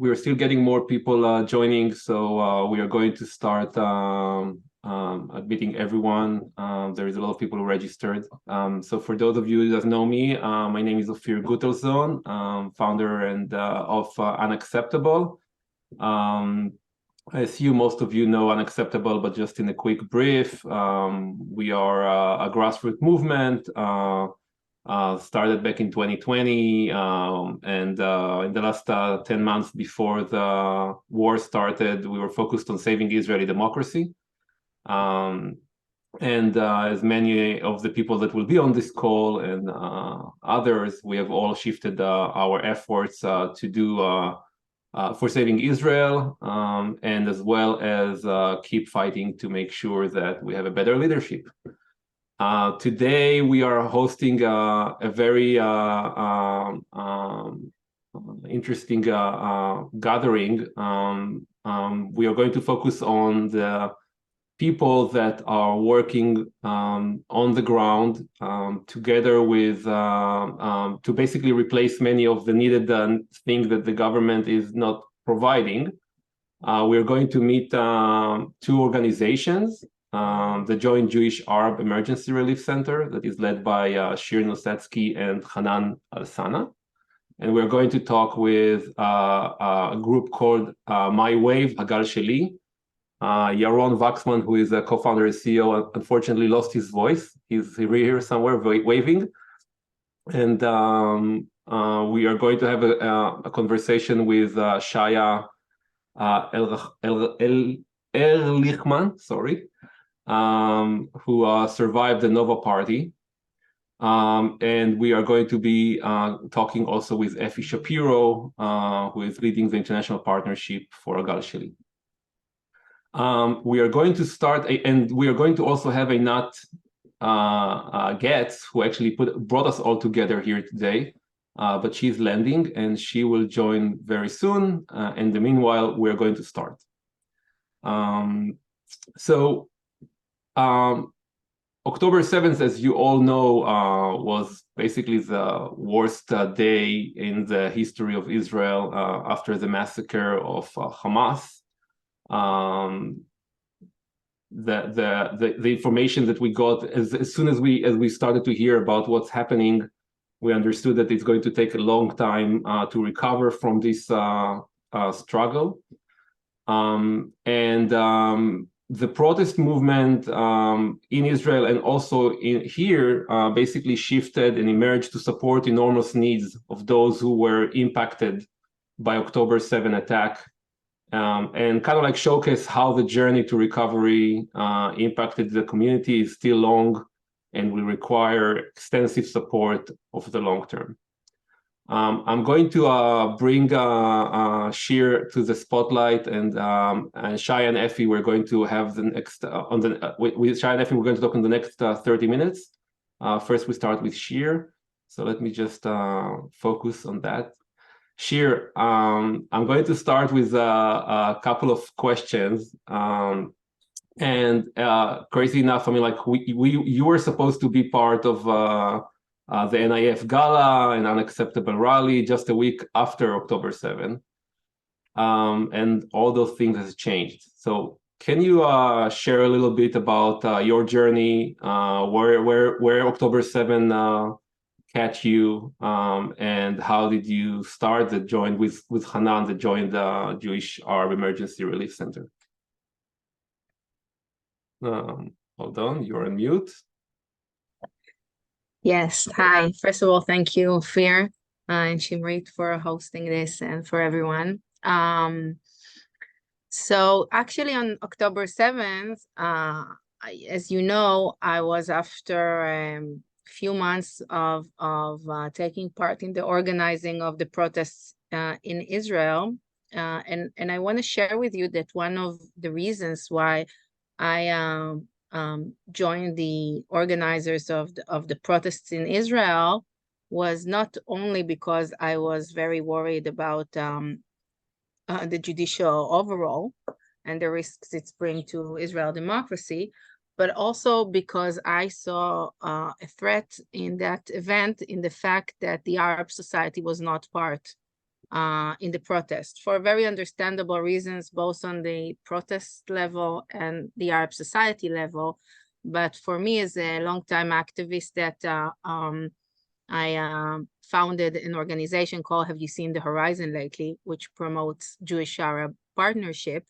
we're still getting more people joining, so we are going to start admitting everyone. There is a lot of people who registered. So for those of you that know me, my name is Ophir Gutelson, founder and of Unacceptable. I assume most of you know Unacceptable, but just in a quick brief, we are a grassroots movement. Started back in 2020, and in the last 10 months before the war started, we were focused on saving Israeli democracy. As many of the people that will be on this call and others, we have all shifted our efforts to do for saving Israel, and as well as keep fighting to make sure that we have a better leadership. Today, we are hosting a very interesting gathering. We are going to focus on the people that are working on the ground together with to basically replace many of the needed things that the government is not providing. We're going to meet two organizations. The Joint Jewish Arab Emergency Relief Center that is led by Shir Nosetsky and Hanan Al-Sana. And we're going to talk with a group called My Wave, Hagal Sheli. Yaron Waxman, who is a co-founder and CEO, unfortunately lost his voice. He's here somewhere waving. And we are going to have a conversation with Shaya Erlichman, sorry, who survived the Nova Party. And we are going to be talking also with Effie Shapiro, who is leading the international partnership for Hagal Sheli. We are going to start, and we are going to also have Einat Getz, who actually brought us all together here today, but she's landing and she will join very soon. In the meanwhile, we're going to start. October 7th, as you all know, was basically the worst day in the history of Israel after the massacre of Hamas. The information that we got as soon as we started to hear about what's happening, we understood that it's going to take a long time to recover from this struggle. The protest movement in Israel and also here basically shifted and emerged to support enormous needs of those who were impacted by October 7 attack, and kind of like showcase how the journey to recovery impacted the community is still long and will require extensive support of the long term. I'm going to bring Shir to the spotlight, and Shai and Effie, we're going to have the next with Shai and Effie, we're going to talk in the next 30 minutes. First, we start with Shir. So let me just focus on that. Shir, I'm going to start with a couple of questions. Crazy enough, I mean, like you were supposed to be part of the NIF Gala and Unacceptable Rally just a week after October 7. And all those things has changed. So can you share a little bit about your journey, where October 7 catch you, and how did you start the join with Hanan, the join the Jewish Arab Emergency Relief Center? Hold on, you're on mute. Yes, hi. First of all, thank you, Ophir and Shimrit, for hosting this and for everyone. So actually on October 7th, as you know, I was after a few months of taking part in the organizing of the protests in Israel. And I want to share with you that one of the reasons why I joined the organizers of the protests in Israel was not only because I was very worried about the judicial overall and the risks it's bring to Israel democracy, but also because I saw a threat in that event in the fact that the Arab society was not part in the protest for very understandable reasons, both on the protest level and the Arab society level. But for me, as a longtime activist, that I founded an organization called Have You Seen the Horizon Lately, which promotes Jewish-Arab partnership.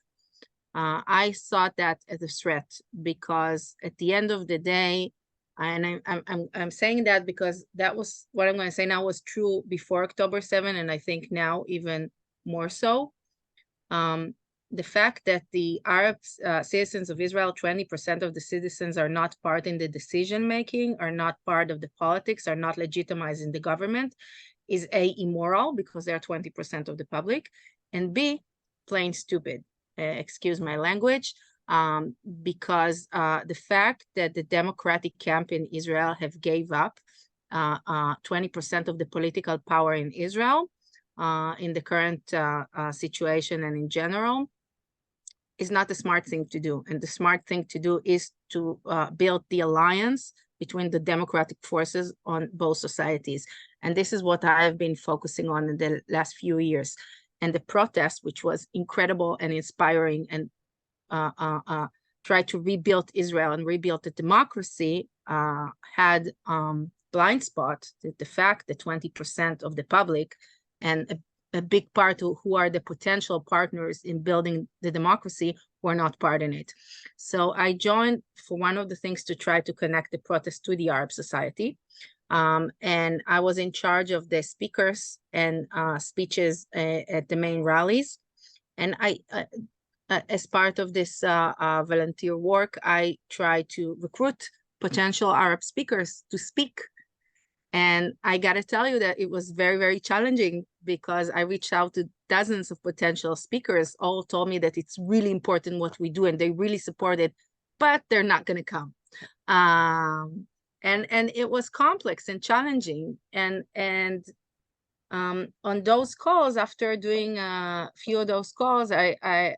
I saw that as a threat because at the end of the day, and I'm saying that because that was what I'm going to say now was true before October 7, and I think now even more so. The fact that the Arab citizens of Israel, 20% of the citizens are not part in the decision making, are not part of the politics, are not legitimizing the government, is A, immoral because they're 20% of the public, and B, plain stupid. Excuse my language. Because the fact that the Democratic camp in Israel have gave up 20% of the political power in Israel in the current situation and in general is not the smart thing to do. And the smart thing to do is to build the alliance between the democratic forces on both societies. And this is what I have been focusing on in the last few years. And the protest, which was incredible and inspiring and tried to rebuild Israel and rebuild the democracy, had blind spot, the fact that 20% of the public and a big part of who are the potential partners in building the democracy were not part in it. So I joined for one of the things to try to connect the protest to the Arab society. And I was in charge of the speakers and speeches at the main rallies. And as part of this volunteer work, I try to recruit potential Arab speakers to speak. And I got to tell you that it was very, very challenging because I reached out to dozens of potential speakers, all told me that it's really important what we do and they really support it, but they're not going to come. And it was complex and challenging. And on those calls, after doing a few of those calls, I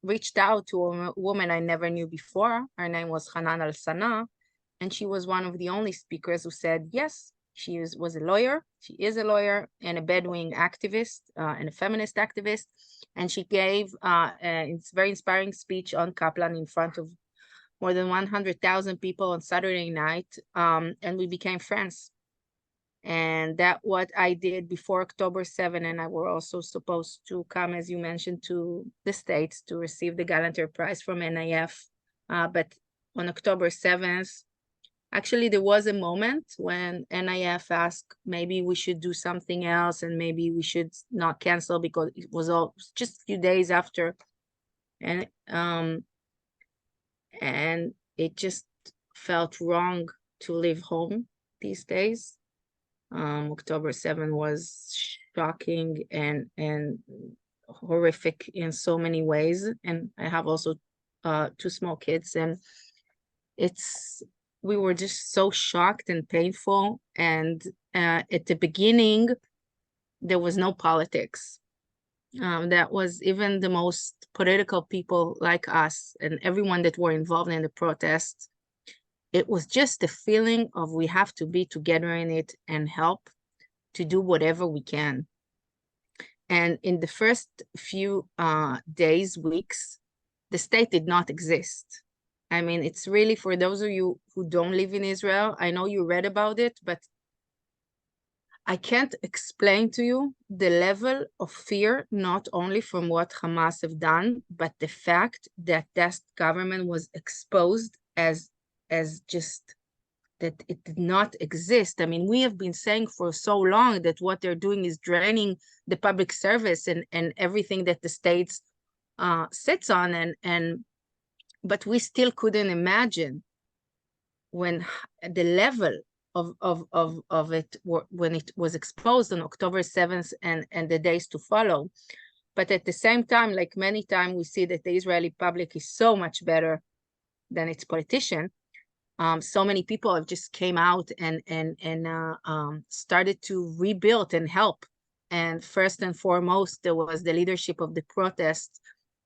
reached out to a woman I never knew before. Her name was Hanan Al-Sana, and she was one of the only speakers who said yes. She was a lawyer. She is a lawyer and a Bedouin activist and a feminist activist. And she gave a very inspiring speech on Kaplan in front of more than 100,000 people on Saturday night. And we became friends. And that what I did before October 7, and I were also supposed to come, as you mentioned, to the States to receive the Galanter Prize from NIF. But on October 7th, actually, there was a moment when NIF asked maybe we should do something else and maybe we should not cancel because it was all just a few days after. And it just felt wrong to leave home these days. October 7 was shocking and horrific in so many ways. And I have also 2 small kids, and we were just so shocked and painful. And at the beginning, there was no politics. That was even the most political people like us and everyone that were involved in the protest. It was just the feeling of we have to be together in it and help to do whatever we can. And in the first few days, weeks, the state did not exist. I mean, it's really for those of you who don't live in Israel, I know you read about it, but I can't explain to you the level of fear, not only from what Hamas have done, but the fact that that government was exposed as just that it did not exist. I mean, we have been saying for so long that what they're doing is draining the public service and everything that the states sits on, but we still couldn't imagine when the level of it when it was exposed on October 7th and the days to follow. But at the same time, like many times, we see that the Israeli public is so much better than its politician. So many people have just came out and started to rebuild and help. And first and foremost, there was the leadership of the protest,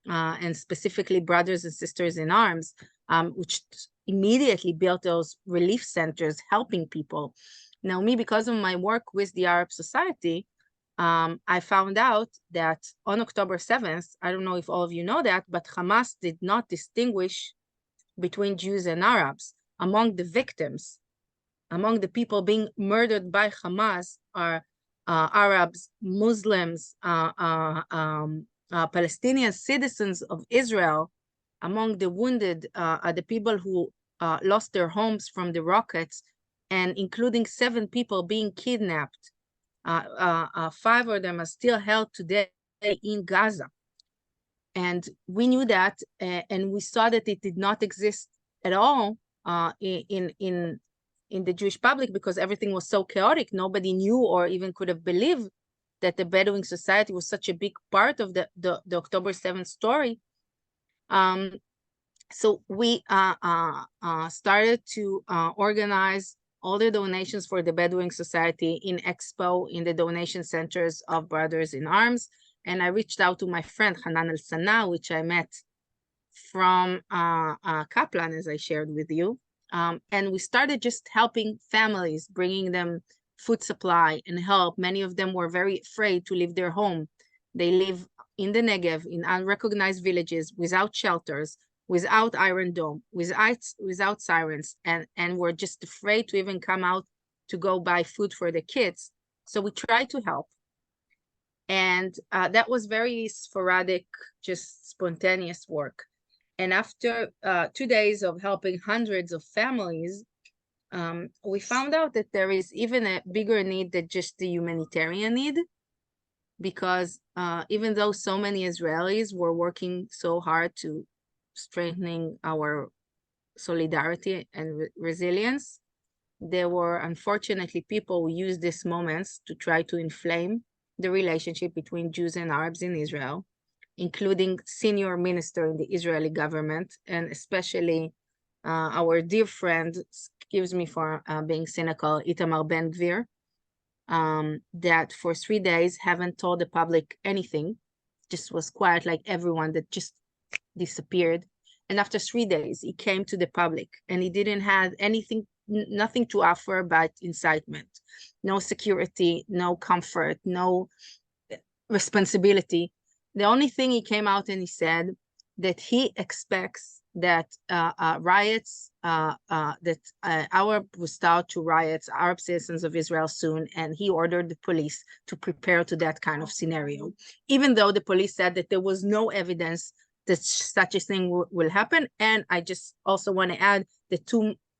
and specifically Brothers and Sisters in Arms, which immediately built those relief centers helping people. Now, me, because of my work with the Arab society, I found out that on October 7th, I don't know if all of you know that, but Hamas did not distinguish between Jews and Arabs. Among the victims, among the people being murdered by Hamas are Arabs, Muslims, Palestinian citizens of Israel. Among the wounded are the people who lost their homes from the rockets, and including 7 people being kidnapped. 5 of them are still held today in Gaza. And we knew that, and we saw that it did not exist at all in the Jewish public, because everything was so chaotic. Nobody knew or even could have believed that the Bedouin society was such a big part of the October 7th story. So we started to organize all the donations for the Bedouin Society in Expo, in the donation centers of Brothers in Arms. And I reached out to my friend Hanan El-Sana, which I met from Kaplan, as I shared with you. And we started just helping families, bringing them food supply and help. Many of them were very afraid to leave their home. They live in the Negev, in unrecognized villages, without shelters, without Iron Dome, without sirens, and were just afraid to even come out to go buy food for the kids. So we tried to help. And that was very sporadic, just spontaneous work. And after 2 days of helping hundreds of families, we found out that there is even a bigger need than just the humanitarian need, because even though so many Israelis were working so hard to strengthening our solidarity and resilience, there were unfortunately people who used these moments to try to inflame the relationship between Jews and Arabs in Israel, including senior minister in the Israeli government, and especially our dear friend, excuse me for being cynical, Itamar Ben-Gvir, that for 3 days haven't told the public anything, just was quiet like everyone, that just disappeared. And after 3 days, he came to the public and he didn't have anything, nothing to offer but incitement, no security, no comfort, no responsibility. The only thing he came out and he said that he expects that riots, that Arab will start to riots, Arab citizens of Israel soon, and he ordered the police to prepare to that kind of scenario, even though the police said that there was no evidence that such a thing will happen. And I just also want to add that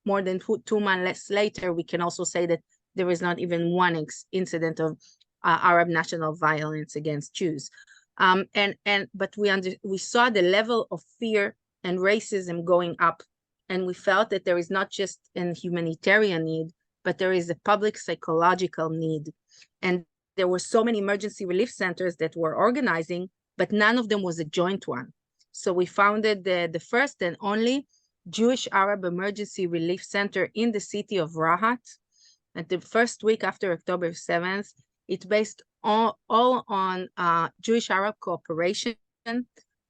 more than 2 months later, we can also say that there is not even one incident of Arab national violence against Jews. But we saw the level of fear and racism going up, and we felt that there is not just a humanitarian need, but there is a public psychological need. And there were so many emergency relief centers that were organizing, but none of them was a joint one. So we founded the first and only Jewish Arab Emergency Relief Center in the city of Rahat. At the first week after October 7th, it's based all on Jewish Arab cooperation.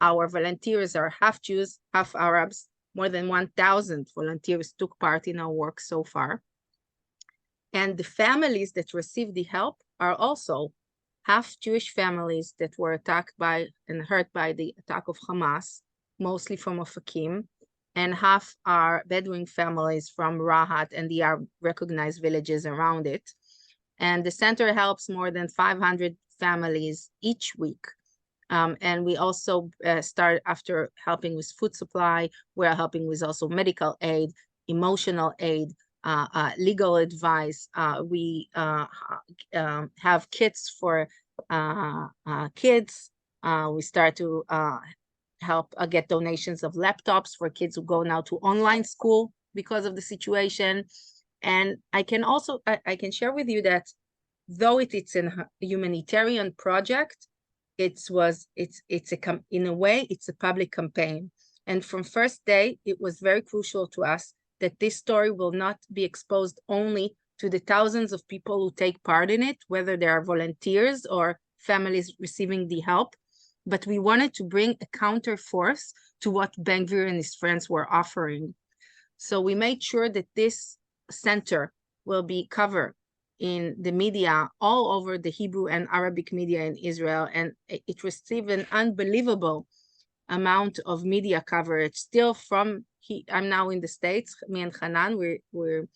Our volunteers are half Jews, half Arabs. More than 1,000 volunteers took part in our work so far. And the families that received the help are also half Jewish families that were attacked by and hurt by the attack of Hamas, mostly from Ofakim, and half are Bedouin families from Rahat and the Arab recognized villages around it. And the center helps more than 500 families each week. And we also start, after helping with food supply, we're helping with also medical aid, emotional aid, legal advice. We have kits for kids. We start to help get donations of laptops for kids who go now to online school because of the situation. And I can also, I can share with you that though it's a humanitarian project, in a way, it's a public campaign. And from first day, it was very crucial to us that this story will not be exposed only to the thousands of people who take part in it, whether they are volunteers or families receiving the help, but we wanted to bring a counter force to what Ben-Gvir and his friends were offering. So we made sure that this center will be covered in the media all over the Hebrew and Arabic media in Israel, and it received an unbelievable amount of media coverage. Still I'm now in the States, me and Hanan, we're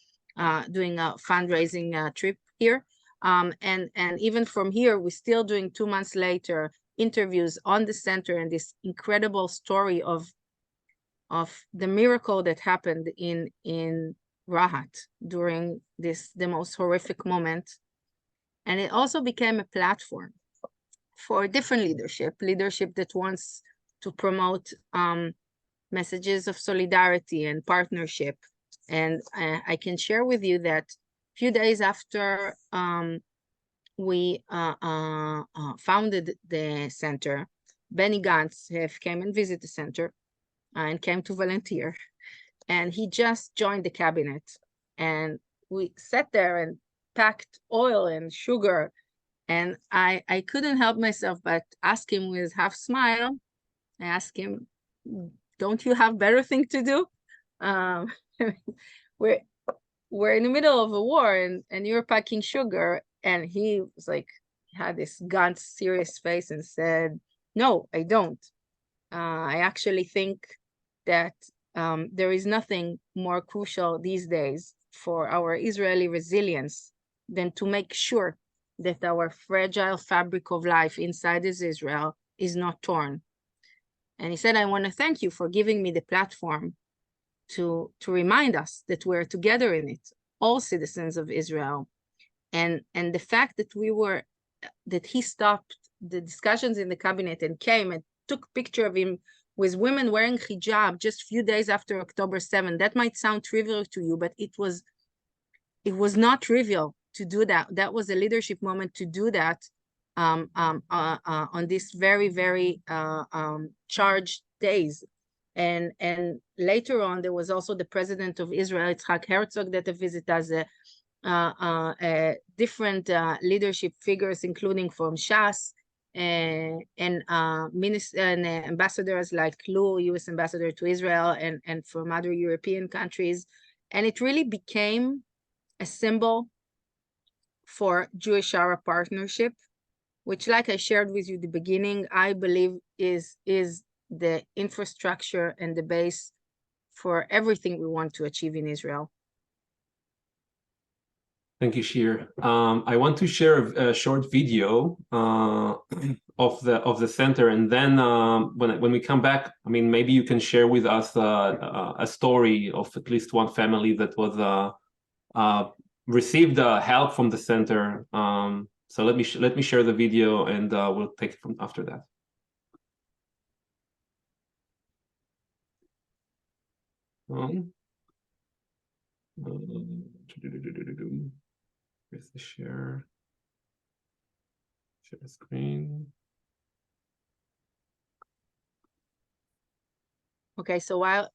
doing a fundraising trip here. And even from here, we're still doing 2 months later interviews on the center and this incredible story of the miracle that happened in Rahat during the most horrific moment. And it also became a platform for different leadership that wants to promote messages of solidarity and partnership. And I can share with you that a few days after we founded the center, Benny Gantz came and visited the center and came to volunteer. And he just joined the cabinet. And we sat there and packed oil and sugar. And I couldn't help myself but ask him with half smile. I asked him, don't you have better thing to do? We're in the middle of a war and you're packing sugar. And he was like, had this Gantz serious face and said, no, I don't. I actually think that there is nothing more crucial these days for our Israeli resilience than to make sure that our fragile fabric of life inside Israel is not torn. And he said, I want to thank you for giving me the platform to remind us that we're together in it, all citizens of Israel. And the fact that he stopped the discussions in the cabinet and came and took a picture of him with women wearing hijab just a few days after October 7th, that might sound trivial to you, but it was not trivial to do that. That was a leadership moment to do that on this very, very charged days. And later on, there was also the president of Israel, Yitzhak Herzog, that visited us, different leadership figures, including from Shas, and ambassadors like Lou, U.S. ambassador to Israel, and from other European countries. And it really became a symbol for Jewish-Arab partnership, which, like I shared with you at the beginning, I believe is the infrastructure and the base for everything we want to achieve in Israel. Thank you, Shir. I want to share a short video of the center, and then when we come back, I mean, maybe you can share with us a story of at least one family that was received help from the center. So let me share the video, and we'll take it from after that. Here's the share the screen. Okay, so while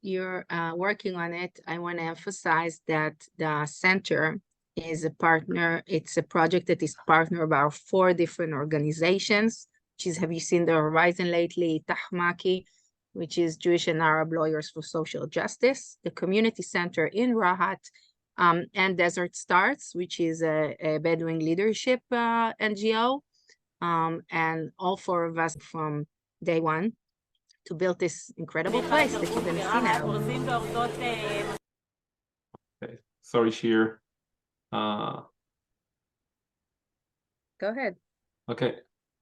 you're working on it, I want to emphasize that the center is a partner. It's a project that is partnered by 4 different organizations, which is, have you seen the horizon lately? Tahmaki, which is Jewish and Arab Lawyers for Social Justice, the Community Center in Rahat, and Desert Starts, which is a Bedouin leadership NGO, and all 4 of us from day one to build this incredible place that you're going to see now. Okay, sorry, Shir. Go ahead. Okay,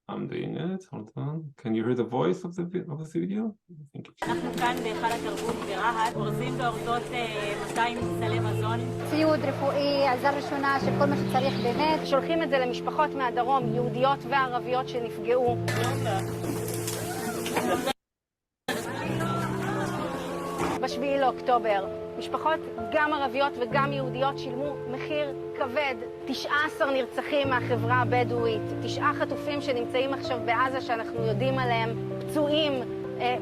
I'm doing it. Hold on. Can you hear the voice of the video? Thank you. אנחנו כאן בהיכל התרבות ברהט, אורזים ואורזות 200 סלי מזון. ציוד רפואי, עזרה ראשונה של כל מה שצריך באמת. שולחים את זה למשפחות מהדרום, יהודיות וערביות שנפגעו. ב7 לאוקטובר, משפחות גם ערביות וגם יהודיות שילמו מחיר כבד. 19 נרצחים מהחברה הבדואית, 9 חטופים שנמצאים עכשיו בעזה שאנחנו יודעים עליהם, פצועים,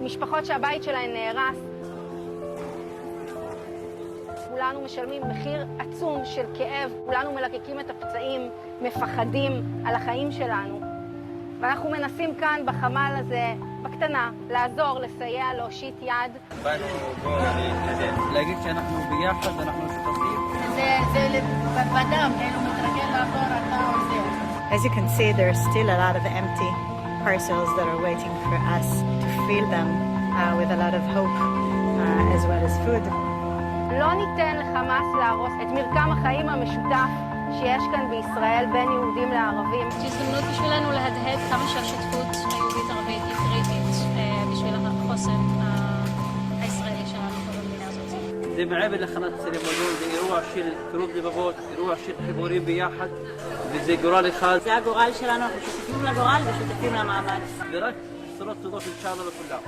משפחות שהבית שלהן נהרס. כולנו משלמים מחיר עצום של כאב, כולנו מלקקים את הפצעים, מפחדים על החיים שלנו. ואנחנו מנסים כאן בחמ"ל הזה, בקטנה, לעזור, לסייע, להושיט יד. באנו בואו להגיד שאנחנו ביחד, אנחנו שותפים. זה בדם, זה לא מתרגש. As you can see, there's still a lot of empty parcels that are waiting for us to fill them with a lot of hope as well as food. לא ניתן לחמאס להרוס את מרקם החיים המשותף שיש כאן בישראל בין יהודים לערבים. זו הזדמנות בשבילנו להדהד כמה שהשותפות היהודית-ערבית היא קריטית בשביל החוסן הישראלי שלנו פה במדינה הזאת. זה מעבר לחנת סלימאנון, זה אירוע של קירוב לבבות, אירוע של חיבורים ביחד, וזה גורל אחד. זה הגורל שלנו, אנחנו שותפים לגורל ושותפים למאמץ. ורק בשורות טובות אינשאללה לכולם.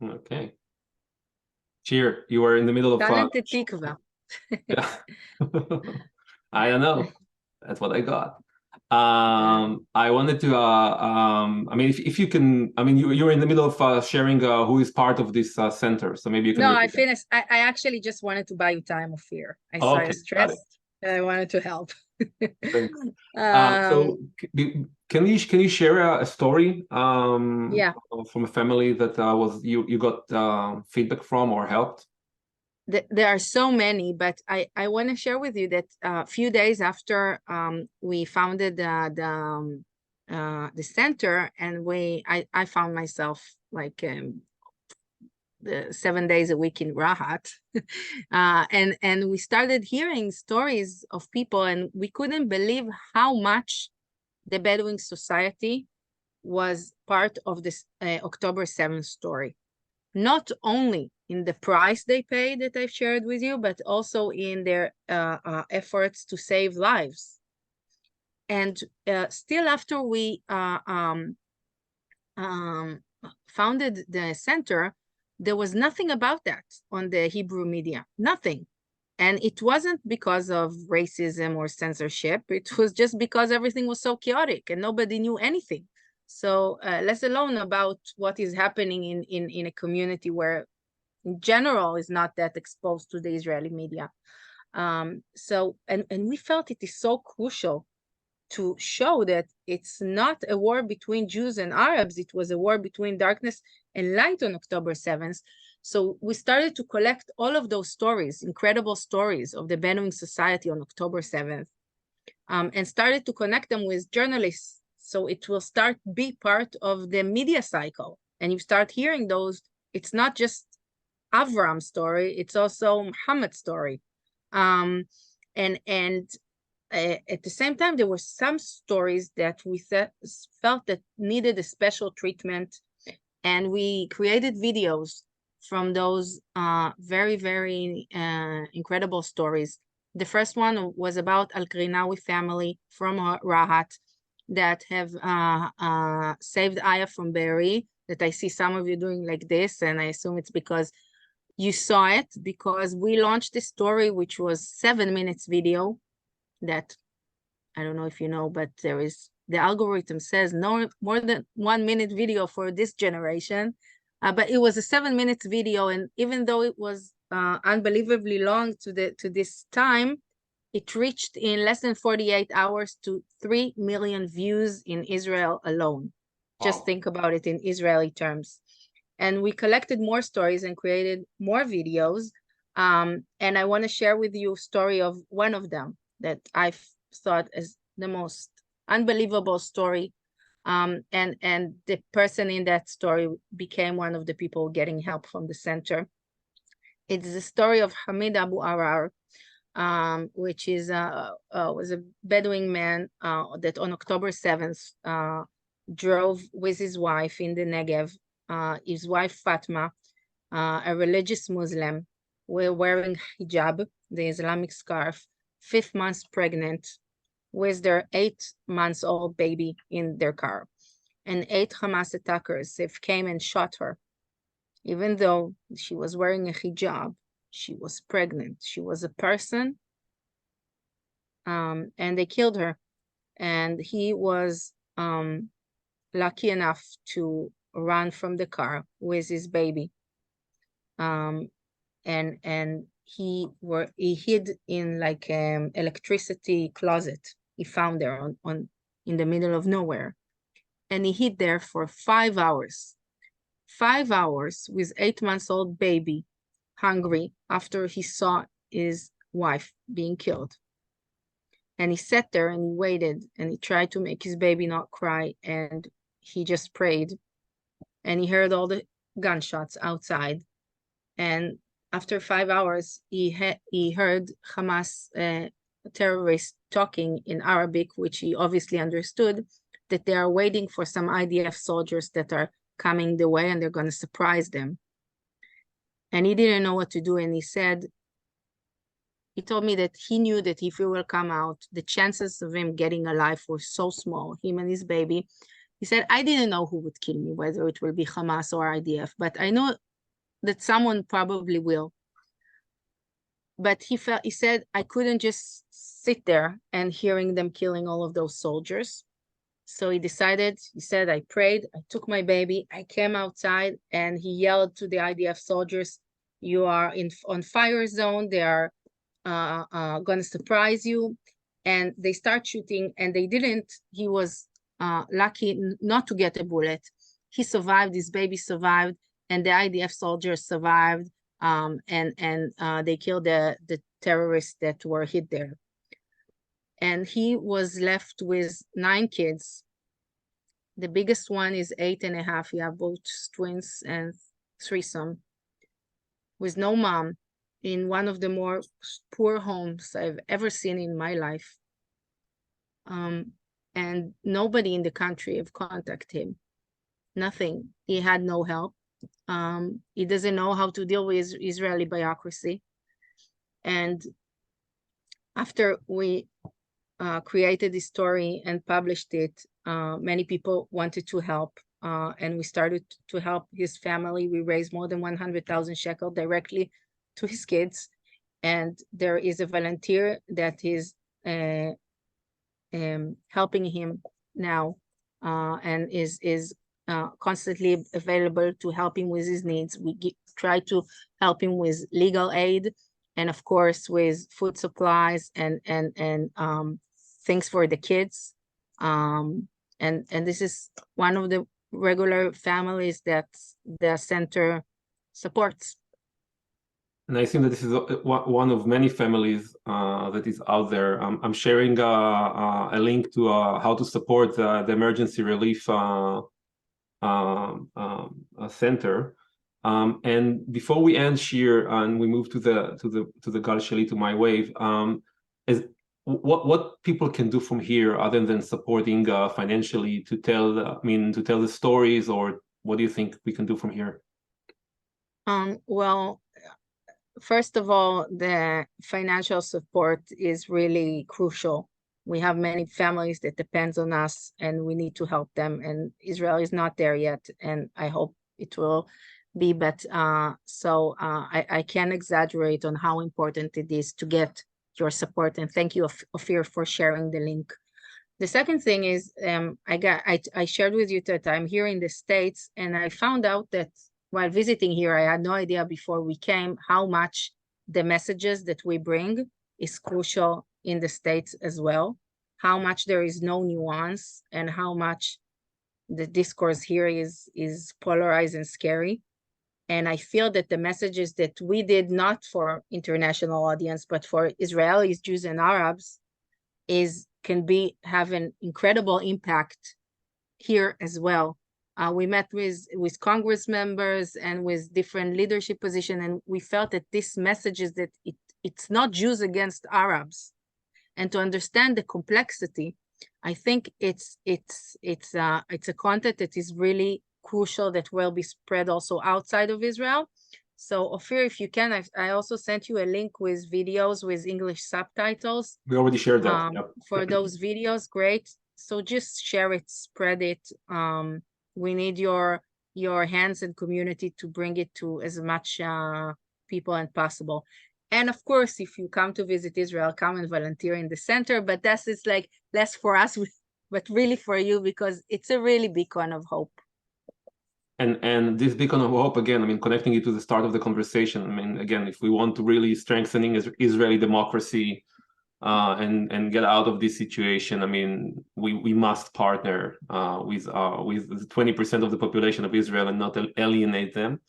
Okay. Cheer, you were in the middle of Talented Tikva. Yeah. I don't know. That's what I got. I wanted to I mean, if you can, I mean, you're in the middle of sharing who is part of this center, so maybe you can. No, I finished. I actually just wanted to buy you time of fear. I saw you stressed and I wanted to help. Thanks. So can you share a story yeah, from a family that was you got feedback from or helped? There are so many, but I want to share with you that a few days after we founded the center, and I found myself like 7 days a week in Rahat, and we started hearing stories of people, and we couldn't believe how much the Bedouin society was part of this October 7th story. Not only in the price they paid that I've shared with you, but also in their efforts to save lives. And still after we founded the center, there was nothing about that on the Hebrew media, nothing. And it wasn't because of racism or censorship. It was just because everything was so chaotic and nobody knew anything. So less alone about what is happening in a community where in general is not that exposed to the Israeli media. So we felt it is so crucial to show that it's not a war between Jews and Arabs. It was a war between darkness and light on October 7th. So we started to collect all of those stories, incredible stories of the Bedouin society on October 7th, and started to connect them with journalists. So it will start be part of the media cycle. And you start hearing those, it's not just Avram's story, it's also Muhammad's story. And at the same time, there were some stories that we felt that needed a special treatment. And we created videos from those very, very incredible stories. The first one was about Al-Krinawi family from Rahat that have saved Aya from Be'eri, that I see some of you doing like this, and I assume it's because you saw it, because we launched this story, which was 7 minutes video that, I don't know if you know, but there is, the algorithm says no more than 1 minute video for this generation, but it was a 7 minutes video, and even though it was unbelievably long to this time, it reached in less than 48 hours to 3 million views in Israel alone. Wow. Just think about it in Israeli terms. And we collected more stories and created more videos. And I want to share with you a story of one of them that I thought is the most unbelievable story. And the person in that story became one of the people getting help from the center. It's the story of Hamid Abu Arar, which is was a Bedouin man that on October 7th drove with his wife in the Negev. His wife Fatma, a religious Muslim, were wearing hijab, the Islamic scarf, 5 months pregnant, with their 8-month-old baby in their car. And 8 Hamas attackers came and shot her. Even though she was wearing a hijab, she was pregnant, she was a person, and they killed her. And he was lucky enough to run from the car with his baby. And he hid in like electricity closet he found there in the middle of nowhere. And he hid there for 5 hours. 5 hours with 8-month-old baby, hungry, after he saw his wife being killed. And he sat there and he waited and he tried to make his baby not cry, and he just prayed. And he heard all the gunshots outside. And after 5 hours, he heard Hamas terrorists talking in Arabic, which he obviously understood, that they are waiting for some IDF soldiers that are coming the way and they're going to surprise them. And he didn't know what to do. And he told me that he knew that if he will come out, the chances of him getting alive were so small, him and his baby. He said, I didn't know who would kill me, whether it will be Hamas or IDF, but I know that someone probably will. But he said, I couldn't just sit there and hearing them killing all of those soldiers. So he said, I prayed, I took my baby, I came outside, and he yelled to the IDF soldiers, you are on fire zone, they are going to surprise you. And they start shooting, and they didn't. He was lucky not to get a bullet. He survived, his baby survived, and the IDF soldiers survived, and they killed the terrorists that were hit there. And he was left with 9 kids. The biggest one is 8.5. He have both twins and threesome, with no mom, in one of the more poor homes I've ever seen in my life. And nobody in the country have contacted him. Nothing. He had no help. He doesn't know how to deal with Israeli bureaucracy. And after we created this story and published it, many people wanted to help, and we started to help his family. We raised more than 100,000 shekel directly to his kids, and there is a volunteer that is helping him now, and is constantly available to help him with his needs. We try to help him with legal aid, and of course with food supplies and things for the kids. And this is one of the regular families that the center supports. And I think that this is one of many families that is out there. I'm sharing a link to how to support the emergency relief center. And before we end here and we move to the Gal Sheli, to My Wave, what people can do from here other than supporting financially to tell the stories, or what do you think we can do from here? Well, first of all, the financial support is really crucial. We have many families that depends on us, and we need to help them. And Israel is not there yet, and I hope it will be. But I can't exaggerate on how important it is to get your support. And thank you, Ophir, for sharing the link. The second thing is, I shared with you that I'm here in the States, and I found out that while visiting here, I had no idea before we came how much the messages that we bring is crucial in the States as well, how much there is no nuance, and how much the discourse here is polarized and scary. And I feel that the messages that we did, not for international audience, but for Israelis, Jews, and Arabs, can have an incredible impact here as well. We met with Congress members and with different leadership positions, and we felt that this message is that it's not Jews against Arabs. And to understand the complexity, I think it's a content that is really crucial, that will be spread also outside of Israel. So Ophir, if you can, I also sent you a link with videos with English subtitles. We already shared that. Yep. For those videos, great. So just share it, spread it. We need your hands and community to bring it to as much people as possible. And of course, if you come to visit Israel, come and volunteer in the center. But that is like less for us, but really for you, because it's a really beacon of hope. And this beacon of hope, again, connecting it to the start of the conversation. Again, if we want to really strengthening Israeli democracy, and get out of this situation. I mean, we must partner with 20% of the population of Israel and not alienate them.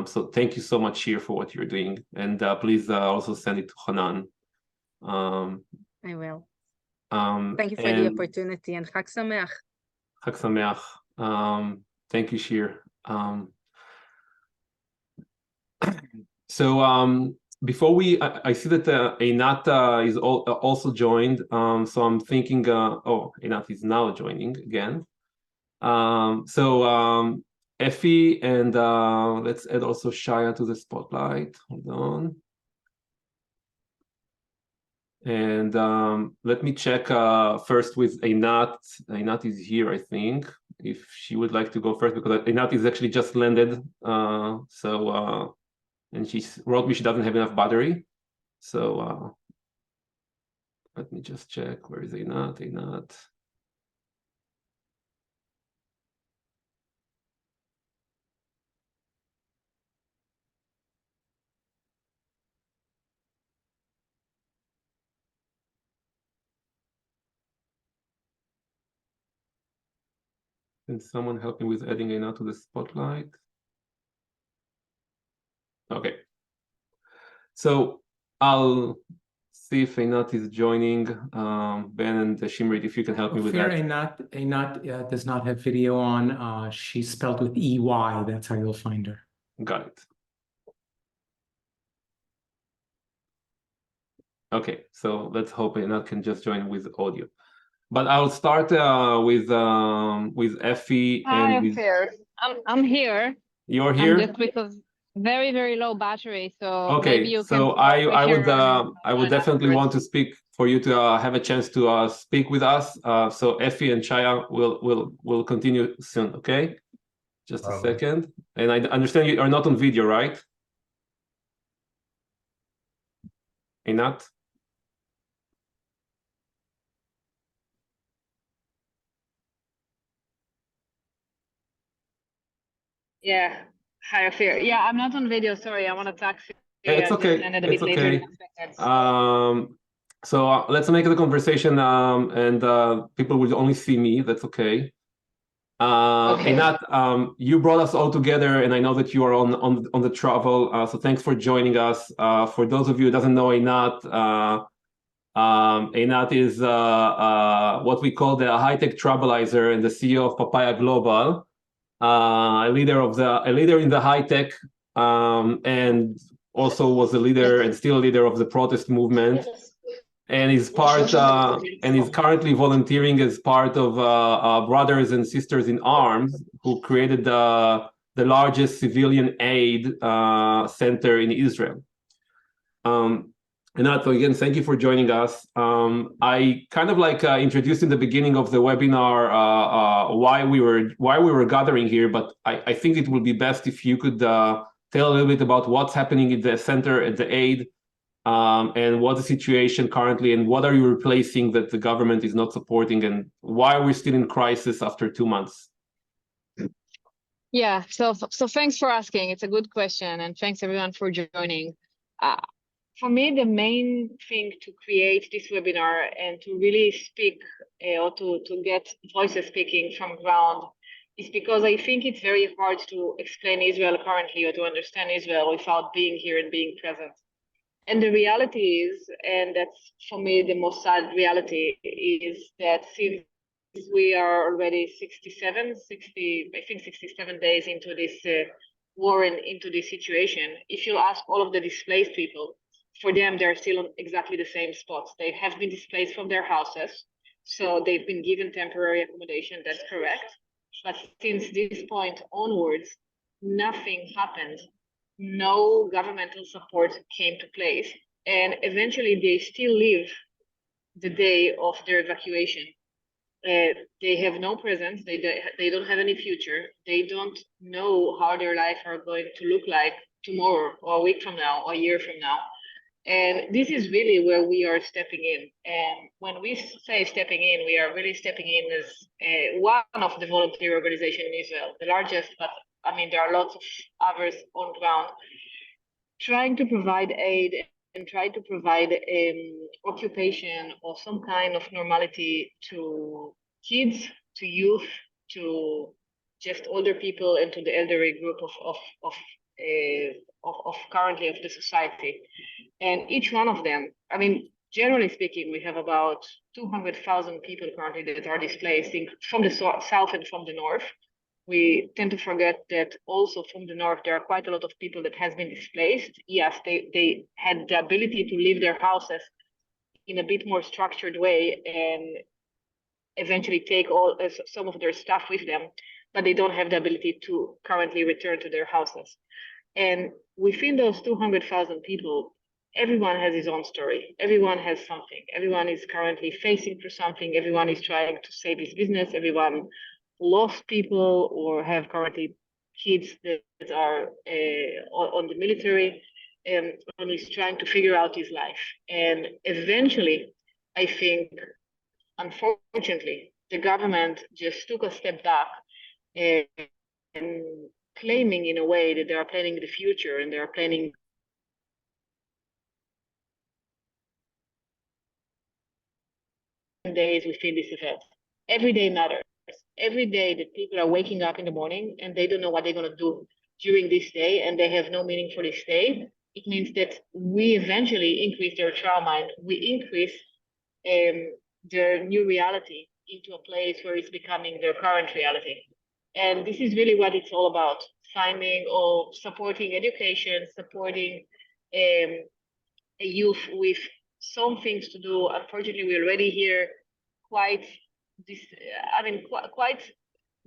So thank you so much, Shir, for what you're doing, and please also send it to Hanan. I will. Thank you for the opportunity, and Chag Sameach. Chag Sameach. Thank you, Shir. So before I see that Einat is also joined. So I'm thinking, Einat is now joining again. Effie, and let's add also Shaya to the spotlight. Hold on. And let me check first with Einat. Einat is here, I think, if she would like to go first, because Einat is actually just landed. And she wrote me she doesn't have enough battery. So let me just check. Where is Einat? Einat. Can someone help me with adding Einat to the spotlight? Okay. So I'll see if Einat is joining. Ben and Shimrit, if you can help me with that. Einat does not have video on. She's spelled with EY. That's how you'll find her. Got it. Okay, so let's hope Einat can just join with audio. But I'll start with Effie. Hi, and with... I'm here. You're here? Just because very, very low battery, so okay, maybe you so can I would definitely want to speak for you to have a chance to speak with us. So Effie and Shaya will continue soon, okay? Just a second. And I understand you are not on video, right? Einat? Yeah. Hi, Ophir. Yeah, I'm not on video. Sorry, I want to talk. It's okay. It's okay. So let's make the conversation, and people will only see me. That's okay. Einat, you brought us all together, and I know that you are on the travel. So thanks for joining us. For those of you who doesn't know Einat, Einat is what we call the high-tech trailblazer and the CEO of Papaya Global. A leader in the high tech, and also was a leader and still a leader of the protest movement, and is currently volunteering as part of Brothers and Sisters in Arms, who created the largest civilian aid center in Israel. Einat, so again, thank you for joining us. I kind of introduced in the beginning of the webinar why we were gathering here, but I think it would be best if you could tell a little bit about what's happening in the center at the aid, and what's the situation currently, and what are you replacing that the government is not supporting, and why are we still in crisis after 2 months? Yeah, so thanks for asking. It's a good question, and thanks everyone for joining. For me, the main thing to create this webinar and to really speak or to get voices speaking from ground is because I think it's very hard to explain Israel currently or to understand Israel without being here and being present. And the reality is, and that's for me the most sad reality, is that since we are already 67 days into this war and into this situation, if you ask all of the displaced people, for them, they're still on exactly the same spots. They have been displaced from their houses, so they've been given temporary accommodation, that's correct. But since this point onwards, nothing happened. No governmental support came to place, and eventually they still live the day of their evacuation. They have no presence, they don't have any future, they don't know how their life are going to look like tomorrow or a week from now or a year from now. And this is really where we are stepping in. And when we say stepping in, we are really stepping in as one of the volunteer organizations in Israel, the largest, but I mean, there are lots of others on ground, trying to provide aid and try to provide occupation or some kind of normality to kids, to youth, to just older people, and to the elderly group of currently of the society. And each one of them, I mean, generally speaking, we have about 200,000 people currently that are displaced from the south and from the north. We tend to forget that also from the north, there are quite a lot of people that has been displaced. Yes, they had the ability to leave their houses in a bit more structured way and eventually take some of their stuff with them, but they don't have the ability to currently return to their houses. And within those 200,000 people, everyone has his own story. Everyone has something. Everyone is currently facing for something. Everyone is trying to save his business. Everyone lost people or have currently kids that are on the military, and is trying to figure out his life. And eventually, I think, unfortunately, the government just took a step back and claiming in a way that they are planning the future and they are planning days within this event. Every day matters. Every day that people are waking up in the morning and they don't know what they're going to do during this day and they have no meaning for this day, it means that we eventually increase their trauma and we increase their new reality into a place where it's becoming their current reality. And this is really what it's all about, finding or supporting education, supporting a youth with some things to do. Unfortunately, we already hear quite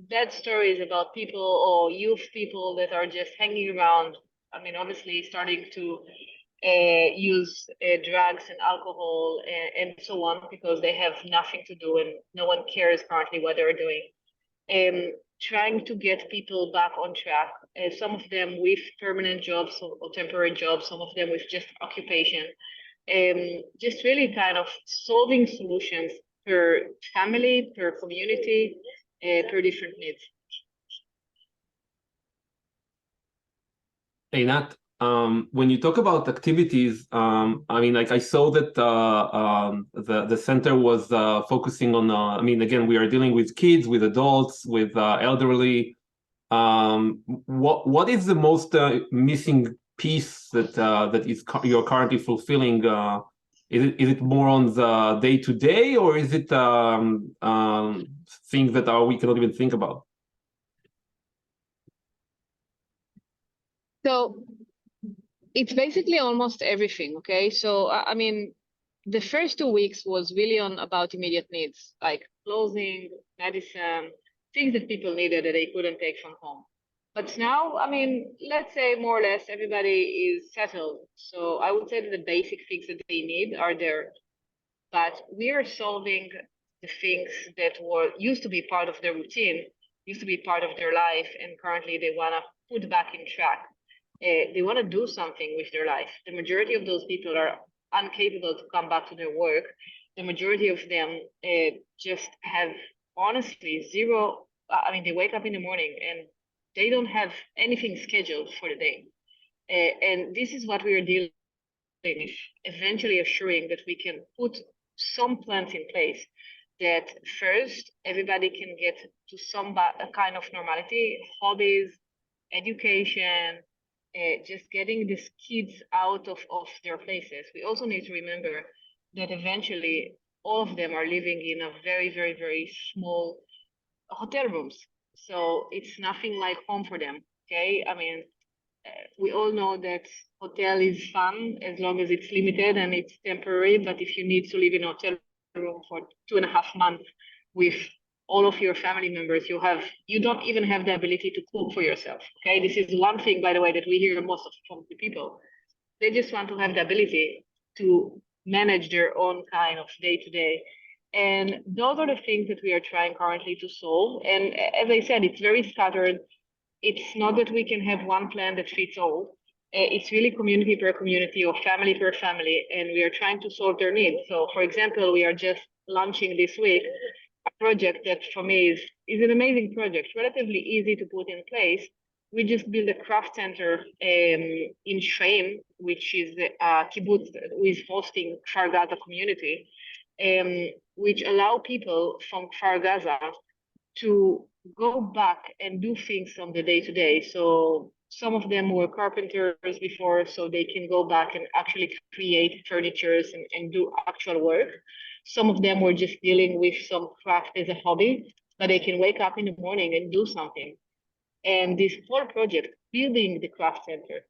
bad stories about people or youth people that are just hanging around. I mean, obviously starting to use drugs and alcohol and so on because they have nothing to do and no one cares currently what they're doing. Trying to get people back on track, some of them with permanent jobs or temporary jobs, some of them with just occupation, just really kind of solving solutions per family, per community, per different needs. Einat, when you talk about activities, I mean, like I saw that the center was focusing on. I mean, again, we are dealing with kids, with adults, with elderly. What is the most missing piece that you're currently fulfilling? Is it more on the day-to-day, or is it things that we cannot even think about? So it's basically almost everything, okay? So, I mean, the first 2 weeks was really about immediate needs, like clothing, medicine, things that people needed that they couldn't take from home. But now, I mean, let's say more or less everybody is settled. So I would say that the basic things that they need are there. But we are solving the things that used to be part of their routine, used to be part of their life, and currently they want to put back in track. They want to do something with their life. The majority of those people are incapable to come back to their work. The majority of them just have honestly zero. I mean, they wake up in the morning and they don't have anything scheduled for the day. And this is what we are dealing with, eventually assuring that we can put some plans in place that first everybody can get to some kind of normality, hobbies, education, just getting these kids out of their places. We also need to remember that eventually all of them are living in a very, very, very small hotel rooms. So it's nothing like home for them, okay? I mean, we all know that hotel is fun as long as it's limited and it's temporary, but if you need to live in a hotel room for 2.5 months with all of your family members, you don't even have the ability to cook for yourself, okay? This is one thing, by the way, that we hear most of from the people. They just want to have the ability to manage their own kind of day-to-day. And those are the things that we are trying currently to solve. And as I said, it's very scattered. It's not that we can have one plan that fits all. It's really community per community or family per family, and we are trying to solve their needs. So, for example, we are just launching this week a project that for me is an amazing project, relatively easy to put in place, we just built a craft center in Shfaim, which is a kibbutz who is hosting Kfar Gaza community, which allow people from Kfar Gaza to go back and do things from the day to day. So some of them were carpenters before, so they can go back and actually create furnitures and do actual work. Some of them were just dealing with some craft as a hobby, but they can wake up in the morning and do something. And this whole project, building the craft center,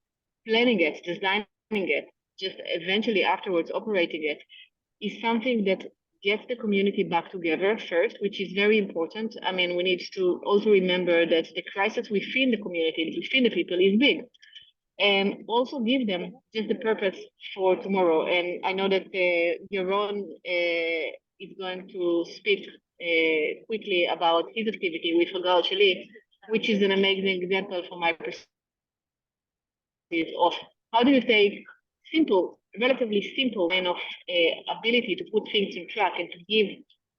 planning it, designing it, just eventually afterwards operating it, is something that gets the community back together first, which is very important. I mean, we need to also remember that the crisis within the community, within the people, is big. And also give them just the purpose for tomorrow. And I know that Yaron is going to speak quickly about his activity with Hagar Sheli, which is an amazing example from my perspective of how do you take simple, relatively simple kind of ability to put things in track and to give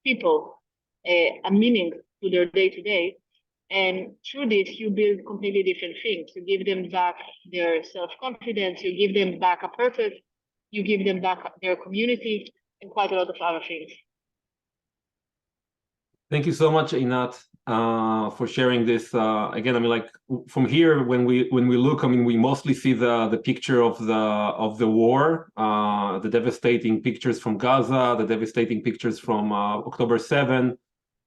people a meaning to their day-to-day. And through this, you build completely different things. You give them back their self-confidence, you give them back a purpose, you give them back their community, and quite a lot of other things. Thank you so much, Einat, for sharing this. Again, I mean, like from here, when we look, I mean, we mostly see the picture of the war, the devastating pictures from Gaza, the devastating pictures from October 7,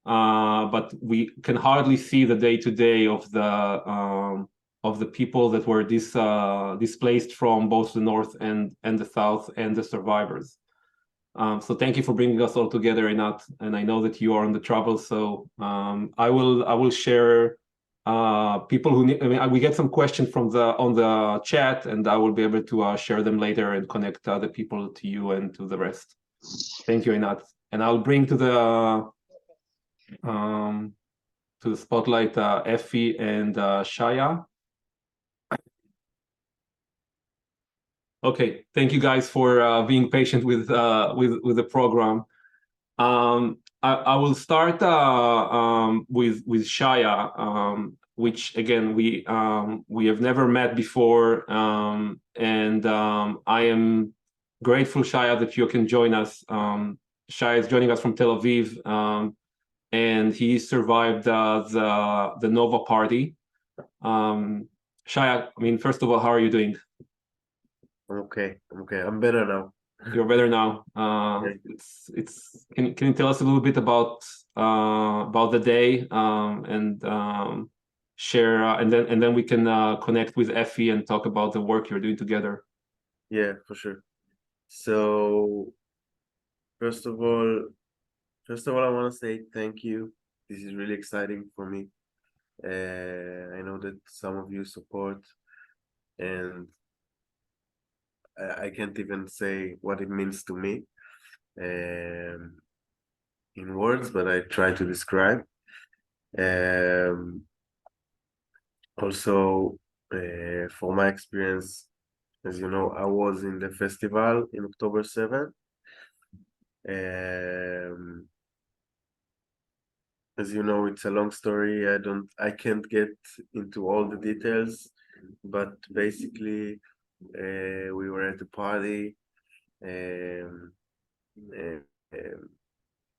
but we can hardly see the day-to-day of the people that were displaced from both the north and the south and the survivors. So thank you for bringing us all together, Einat, and I know that you are on the travel. So I will share people who need. I mean, we get some questions from on the chat, and I will be able to share them later and connect other people to you and to the rest. Thank you, Einat, and I'll bring to the spotlight Effie and Shaya. Okay, thank you guys for being patient with the program. I will start with Shaya, which again we have never met before, and I am grateful, Shaya, that you can join us. Shaya is joining us from Tel Aviv, and he survived the Nova party. Shaya, I mean, first of all, how are you doing? Okay, I'm better now. You're better now. Can you tell us a little bit about the day and share and then we can connect with Effie and talk about the work you're doing together. Yeah, for sure. So first of all, I want to say thank you. This is really exciting for me. I know that some of you support, and I can't even say what it means to me in words, but I try to describe. Also, for my experience, as you know, I was in the festival in October 7th. As you know, it's a long story. I can't get into all the details, but basically, we were at the party.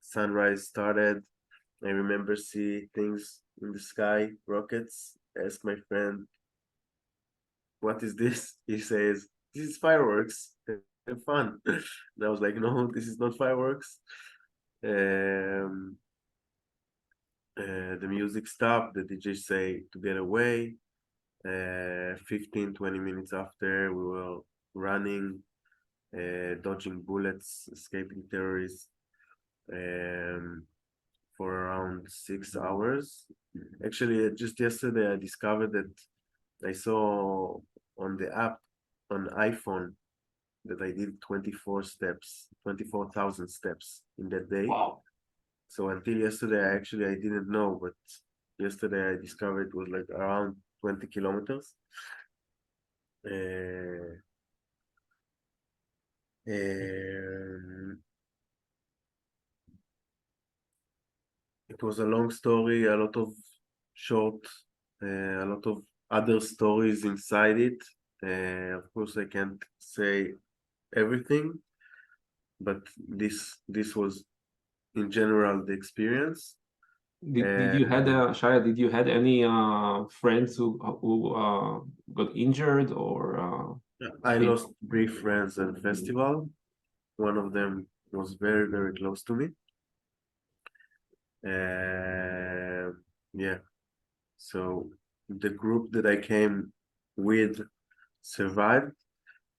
Sunrise started. I remember seeing things in the sky, rockets. I asked my friend, "What is this?" He says, "This is fireworks. Have fun." And I was like, "No, this is not fireworks." The music stopped. The DJ say to get away. 15-20 minutes after, we were running, dodging bullets, escaping terrorists for around 6 hours. Actually, just yesterday I discovered that I saw on the app on iPhone that I did 24,000 steps in that day. Wow. So until yesterday, I didn't know, but yesterday I discovered it was like around 20 kilometers. It was a long story, a lot of short, a lot of other stories inside it. Of course, I can't say everything, but this was in general the experience. Did you had Shaya? Did you had any friends who got injured or? I lost 3 friends at the festival. One of them was very, very close to me. Yeah, so the group that I came with survived,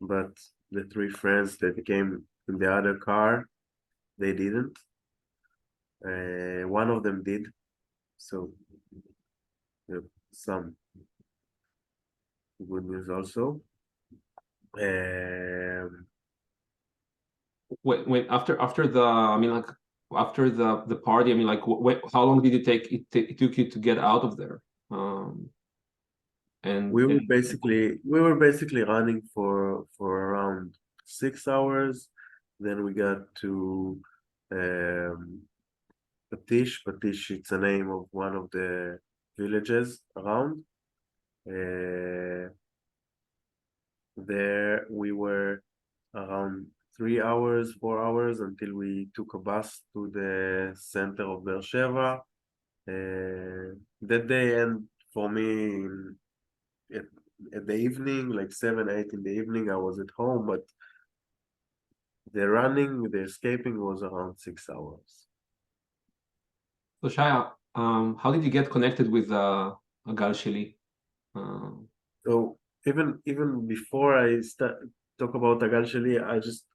but the 3 friends that came in the other car, they didn't. One of them did, so some good news also. When after the, I mean, like after the party, I mean, like how long did it take? It took you to get out of there? And we were basically running for around 6 hours. Then we got to Patish. Patish, it's a name of one of the villages around. There we were around 3 hours, 4 hours until we took a bus to the center of Beersheba. That day end for me at the evening, like 7, 8 in the evening. I was at home, but the running, the escaping was around 6 hours. So Shaya, how did you get connected with Agal Sheli? So even before I talk about Agal Sheli,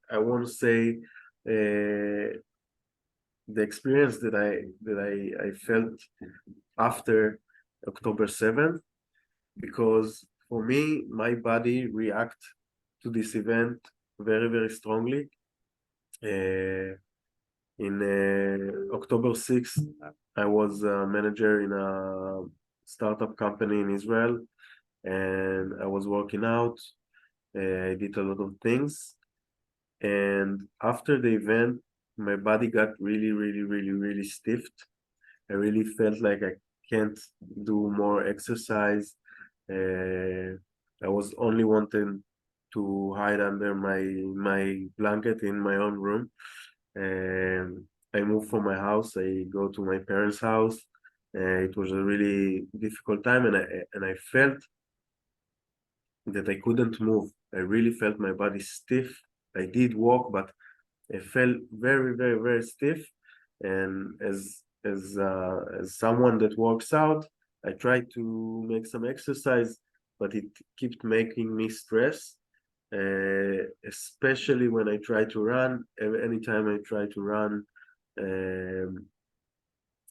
I want to say the experience that I felt after October 7th, because for me, my body react to this event very, very strongly. In October 6th, I was a manager in a startup company in Israel, and I was working out. I did a lot of things, and after the event, my body got really, really, really, really stiff. I really felt like I can't do more exercise. I was only wanting to hide under my blanket in my own room. And I moved from my house. I go to my parents' house. It was a really difficult time, and I felt that I couldn't move. I really felt my body stiff. I did walk, but I felt very, very, very stiff. And as someone that works out, I tried to make some exercise, but it kept making me stress. Especially when I try to run. Anytime I try to run,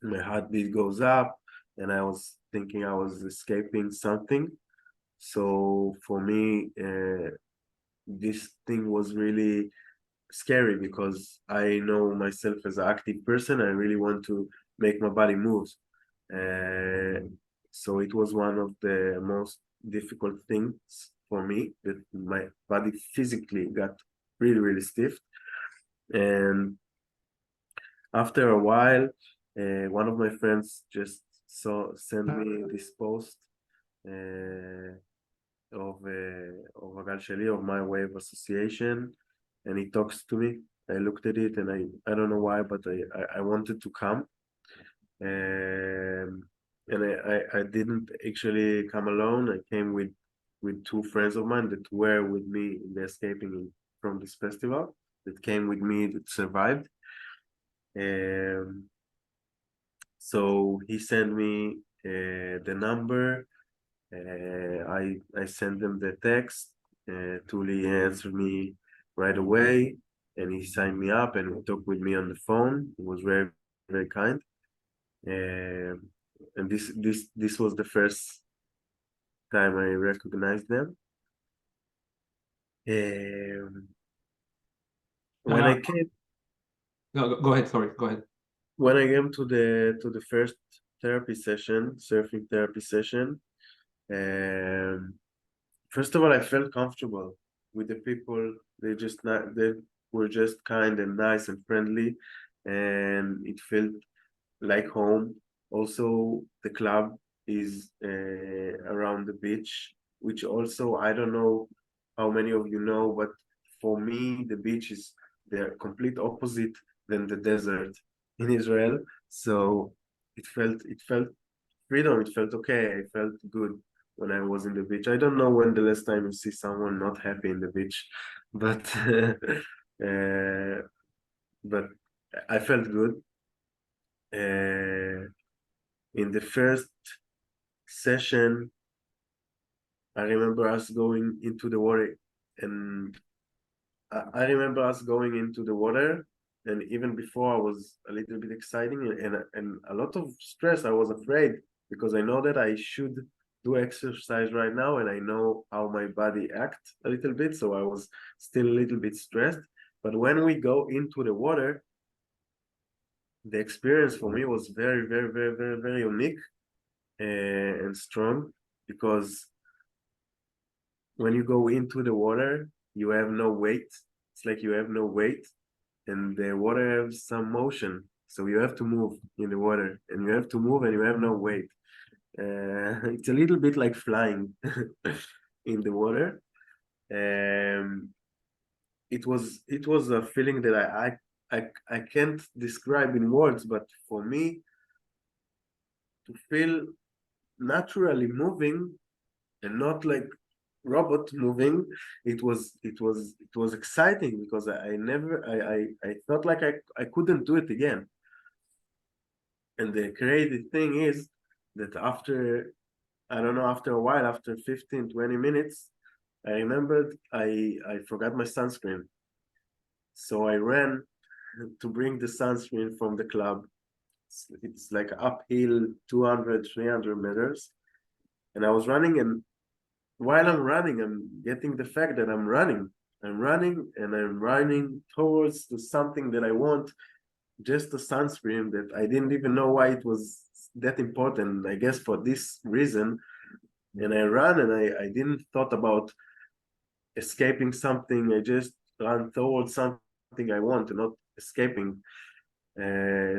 my heartbeat goes up, and I was thinking I was escaping something. So for me, this thing was really scary, because I know myself as an active person. I really want to make my body move. So it was one of the most difficult things for me, that my body physically got really, really stiff. And after a while, one of my friends just sent me this post of Agal Sheli, of My Wave Association, and he talks to me. I looked at it, and I don't know why, but I wanted to come. And I didn't actually come alone. I came with 2 friends of mine that were with me in the escaping from this festival, that came with me, that survived. So he sent me the number. I sent them the text. Tuli answered me right away, and he signed me up and talked with me on the phone. He was very, very kind. And this was the first time I recognized them. When I came, go ahead. Sorry, go ahead. when I came to the first therapy session, surfing therapy session, first of all, I felt comfortable with the people. They were just kind and nice and friendly, and it felt like home. Also, the club is around the beach, which also, I don't know how many of you know, but for me, the beach is the complete opposite than the desert in Israel. So it felt freedom, it felt okay, I felt good when I was in the beach. I don't know when the last time you see someone not happy in the beach, but but I felt good. In the first session, I remember us going into the water, and I remember us going into the water, and even before I was a little bit exciting and a lot of stress. I was afraid because I know that I should do exercise right now, and I know how my body acts a little bit, so I was still a little bit stressed. But when we go into the water, the experience for me was very, very, very, very, very unique and strong, because when you go into the water, you have no weight. It's like you have no weight, and the water has some motion. So you have to move in the water, and you have to move, and you have no weight. It's a little bit like flying in the water. It was a feeling that I can't describe in words, but for me, to feel naturally moving and not like robot moving, it was exciting, because I felt like I couldn't do it again. And the crazy thing is that after, I don't know, after a while, after 15-20 minutes, I remembered I forgot my sunscreen. So I ran to bring the sunscreen from the club. It's like uphill 200-300 meters, and I was running, and while I'm running, I'm getting the fact that I'm running and I'm running towards to something that I want, just a sunscreen that I didn't even know why it was that important, I guess for this reason. And I ran, and I didn't thought about escaping something. I just ran towards something I want, not escaping.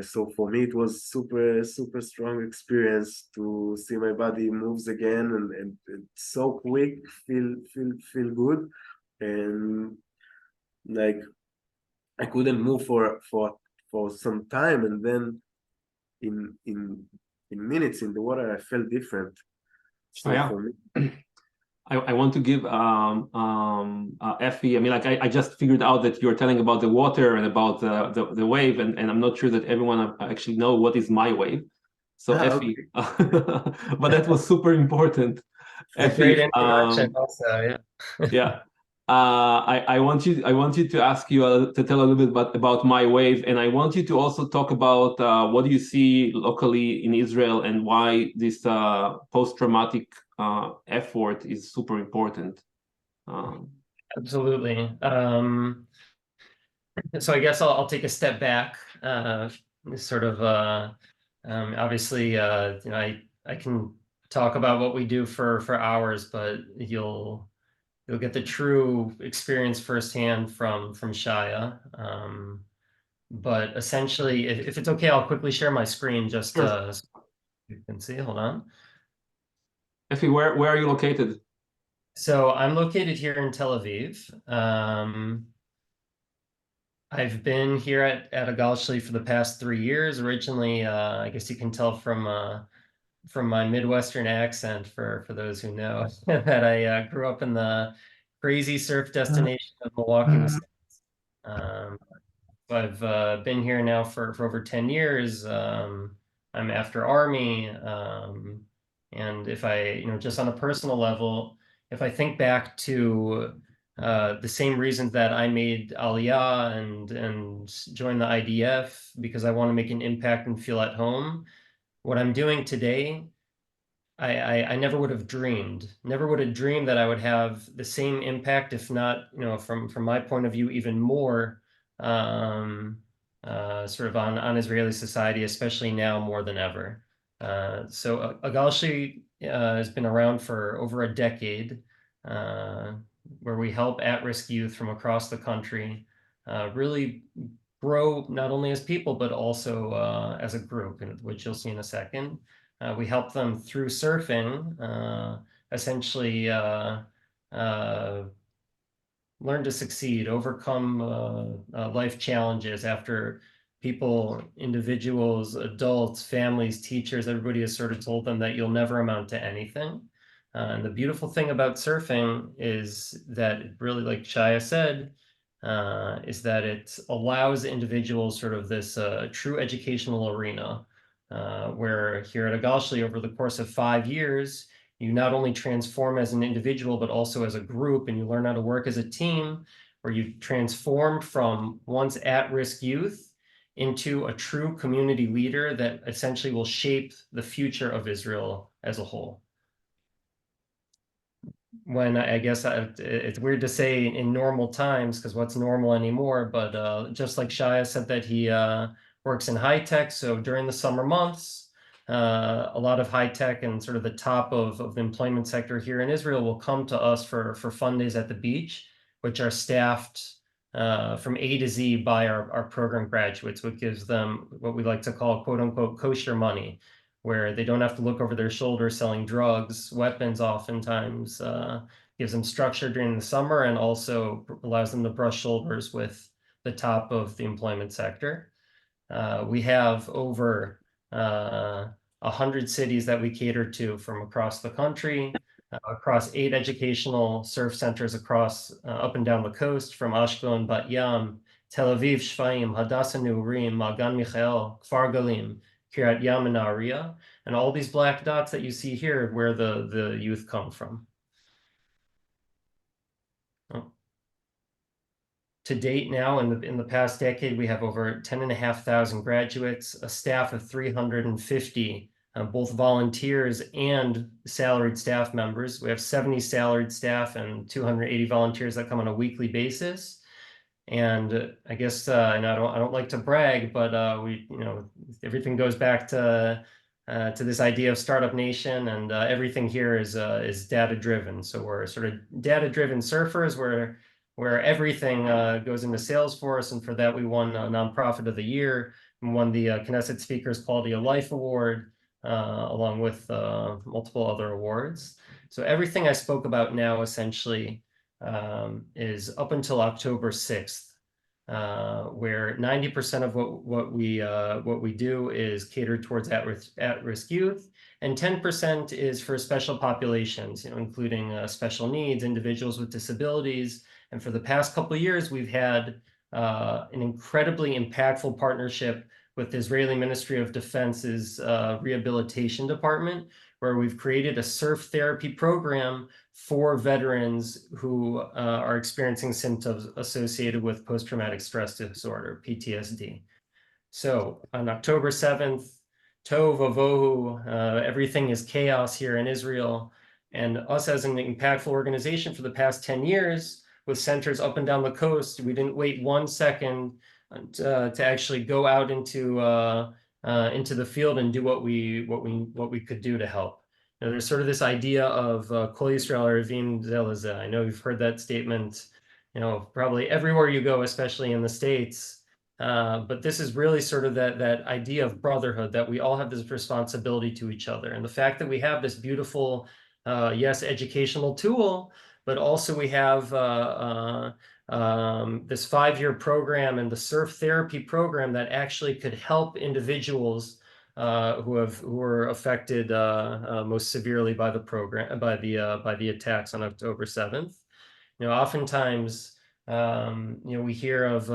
So for me, it was super, super strong experience to see my body moves again, and it's so quick, feel good. And like I couldn't move for some time, and then in minutes in the water, I felt different. So for me, I want to give Effie. I mean, like I just figured out that you're telling about the water and about the wave, and I'm not sure that everyone actually know what is my wave. So Effie, okay. But that was super important. Effie, great introduction, also, yeah. Yeah. I want you to ask you to tell a little bit about my wave, and I want you to also talk about what do you see locally in Israel and why this post-traumatic effort is super important. Absolutely. So I guess I'll take a step back. Sort of obviously, you know, I can talk about what we do for hours, but you'll get the true experience firsthand from Shaya. But essentially, if it's okay, I'll quickly share my screen just so you can see. Hold on. Effie, where are you located? So I'm located here in Tel Aviv. I've been here at Agal Shli for the past 3 years. Originally, I guess you can tell from my Midwestern accent, for those who know, that I grew up in the crazy surf destination of Milwaukee, Wisconsin. I've been here now for over 10 years. I'm after Army. And if I, you know, just on a personal level, if I think back to the same reasons that I made Aliyah and joined the IDF, because I want to make an impact and feel at home, what I'm doing today, I never would have dreamed that I would have the same impact, if not, you know, from my point of view, even more, sort of on Israeli society, especially now more than ever. So Agal Shli has been around for over a decade, where we help at-risk youth from across the country really grow, not only as people, but also as a group, which you'll see in a second. We help them through surfing, essentially learn to succeed, overcome life challenges after people, individuals, adults, families, teachers, everybody has sort of told them that you'll never amount to anything. And the beautiful thing about surfing is that it really, like Shaya said, is that it allows individuals sort of this true educational arena, where here at Agalshli, over the course of 5 years, you not only transform as an individual, but also as a group, and you learn how to work as a team, where you transform from once at-risk youth into a true community leader that essentially will shape the future of Israel as a whole. When I guess it's weird to say in normal times, because what's normal anymore, but just like Shaya said that he works in high tech, so during the summer months, a lot of high tech and sort of the top of the employment sector here in Israel will come to us for fun days at the beach, which are staffed from A to Z by our program graduates, which gives them what we like to call quote unquote kosher money, where they don't have to look over their shoulder selling drugs, weapons oftentimes, gives them structure during the summer and also allows them to brush shoulders with the top of the employment sector. We have over 100 cities that we cater to from across the country, across 8 educational surf centers across up and down the coast, from Ashkelon, Bat Yam, Tel Aviv, Shfaim, Hadassah Neurim, Magan Michael, Kfar Galim, Kiryat Yam, and Nahariya, and all these black dots that you see here where the youth come from. To date now, in the past decade, we have over 10,500 graduates, a staff of 350, both volunteers and salaried staff members. We have 70 salaried staff and 280 volunteers that come on a weekly basis. And I guess, and I don't like to brag, but everything goes back to this idea of Startup Nation, and everything here is data driven. So we're sort of data driven surfers, where everything goes into Salesforce, and for that we won Nonprofit of the Year and won the Knesset Speakers Quality of Life Award, along with multiple other awards. So everything I spoke about now essentially is up until October 6th, where 90% of what we do is catered towards at-risk youth, and 10% is for special populations, including special needs, individuals with disabilities. And for the past couple of years, we've had an incredibly impactful partnership with the Israeli Ministry of Defense's Rehabilitation Department, where we've created a surf therapy program for veterans who are experiencing symptoms associated with post-traumatic stress disorder, PTSD. So on October 7th, Tov Avohu, everything is chaos here in Israel. And us as an impactful organization for the past 10 years, with centers up and down the coast, we didn't wait 1 second to actually go out into the field and do what we could do to help. There's sort of this idea of Kol Yisrael Arevim Zeh Lezeh. I know you've heard that statement, probably everywhere you go, especially in the States. But this is really sort of that idea of brotherhood, that we all have this responsibility to each other. And the fact that we have this beautiful, yes, educational tool, but also we have this 5-year program and the surf therapy program that actually could help individuals who were affected most severely by the program, by the attacks on October 7th. Oftentimes, we hear of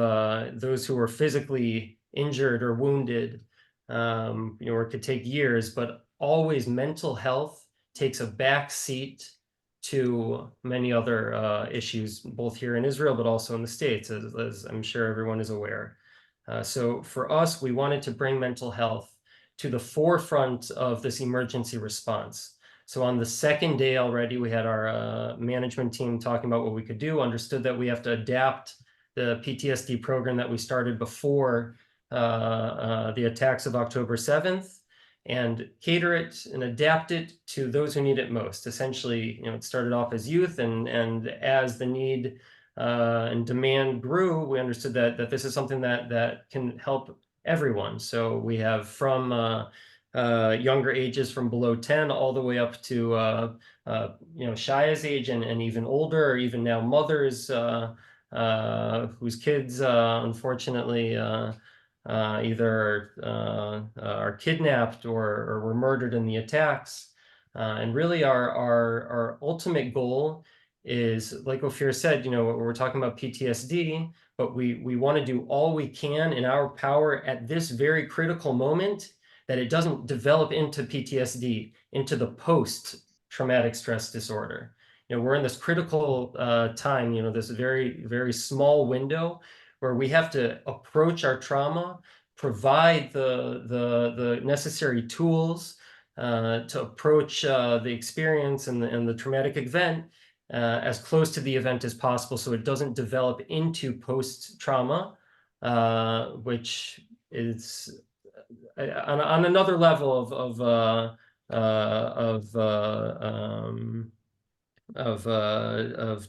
those who were physically injured or wounded, or it could take years, but always mental health takes a back seat to many other issues, both here in Israel, but also in the States, as I'm sure everyone is aware. So for us, we wanted to bring mental health to the forefront of this emergency response. So on the second day already, we had our management team talking about what we could do, understood that we have to adapt the PTSD program that we started before the attacks of October 7th, and cater it and adapt it to those who need it most. Essentially, it started off as youth, and as the need and demand grew, we understood that this is something that can help everyone. So we have from younger ages from below 10 all the way up to you know, Shaya's age and even older, or even now mothers whose kids unfortunately either are kidnapped or were murdered in the attacks. And really our ultimate goal is, like Ophir said, you know, we're talking about PTSD, but we want to do all we can in our power at this very critical moment that it doesn't develop into PTSD, into the post-traumatic stress disorder. You know, we're in this critical time, you know, this very, very small window where we have to approach our trauma, provide the necessary tools to approach the experience and the traumatic event as close to the event as possible, so it doesn't develop into post-trauma, which is on another level of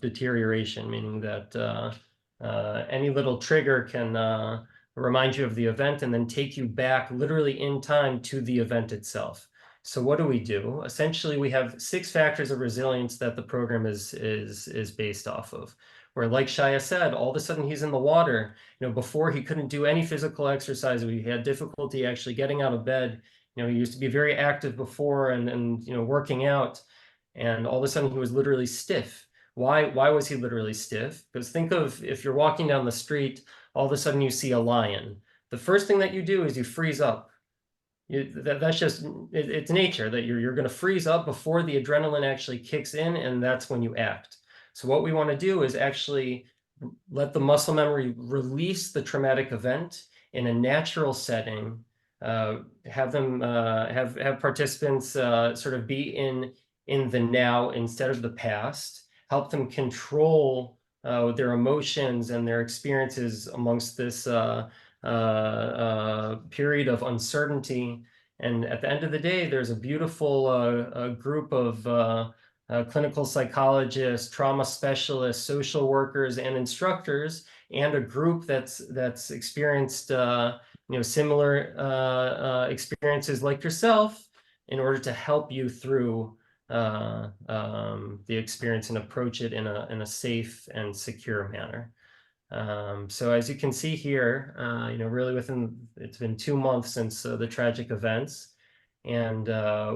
deterioration, meaning that any little trigger can remind you of the event and then take you back literally in time to the event itself. So what do? Essentially, we have 6 factors of resilience that the program is based off of, where, like Shaya said, all of a sudden he's in the water. You know, before he couldn't do any physical exercise. He had difficulty actually getting out of bed. You know, he used to be very active before and you know, working out, and all of a sudden he was literally stiff. Why was he literally stiff? Because think of, if you're walking down the street, all of a sudden you see a lion. The first thing that you do is you freeze up. That's just, it's nature that you're going to freeze up before the adrenaline actually kicks in, and that's when you act. So what we want to do is actually let the muscle memory release the traumatic event in a natural setting, have them have participants sort of be in the now instead of the past, help them control their emotions and their experiences amongst this period of uncertainty. And at the end of the day, there's a beautiful group of clinical psychologists, trauma specialists, social workers, and instructors, and a group that's experienced you know, similar experiences like yourself, in order to help you through the experience and approach it in a safe and secure manner. So as you can see here, you know, really it's been 2 months since the tragic events, and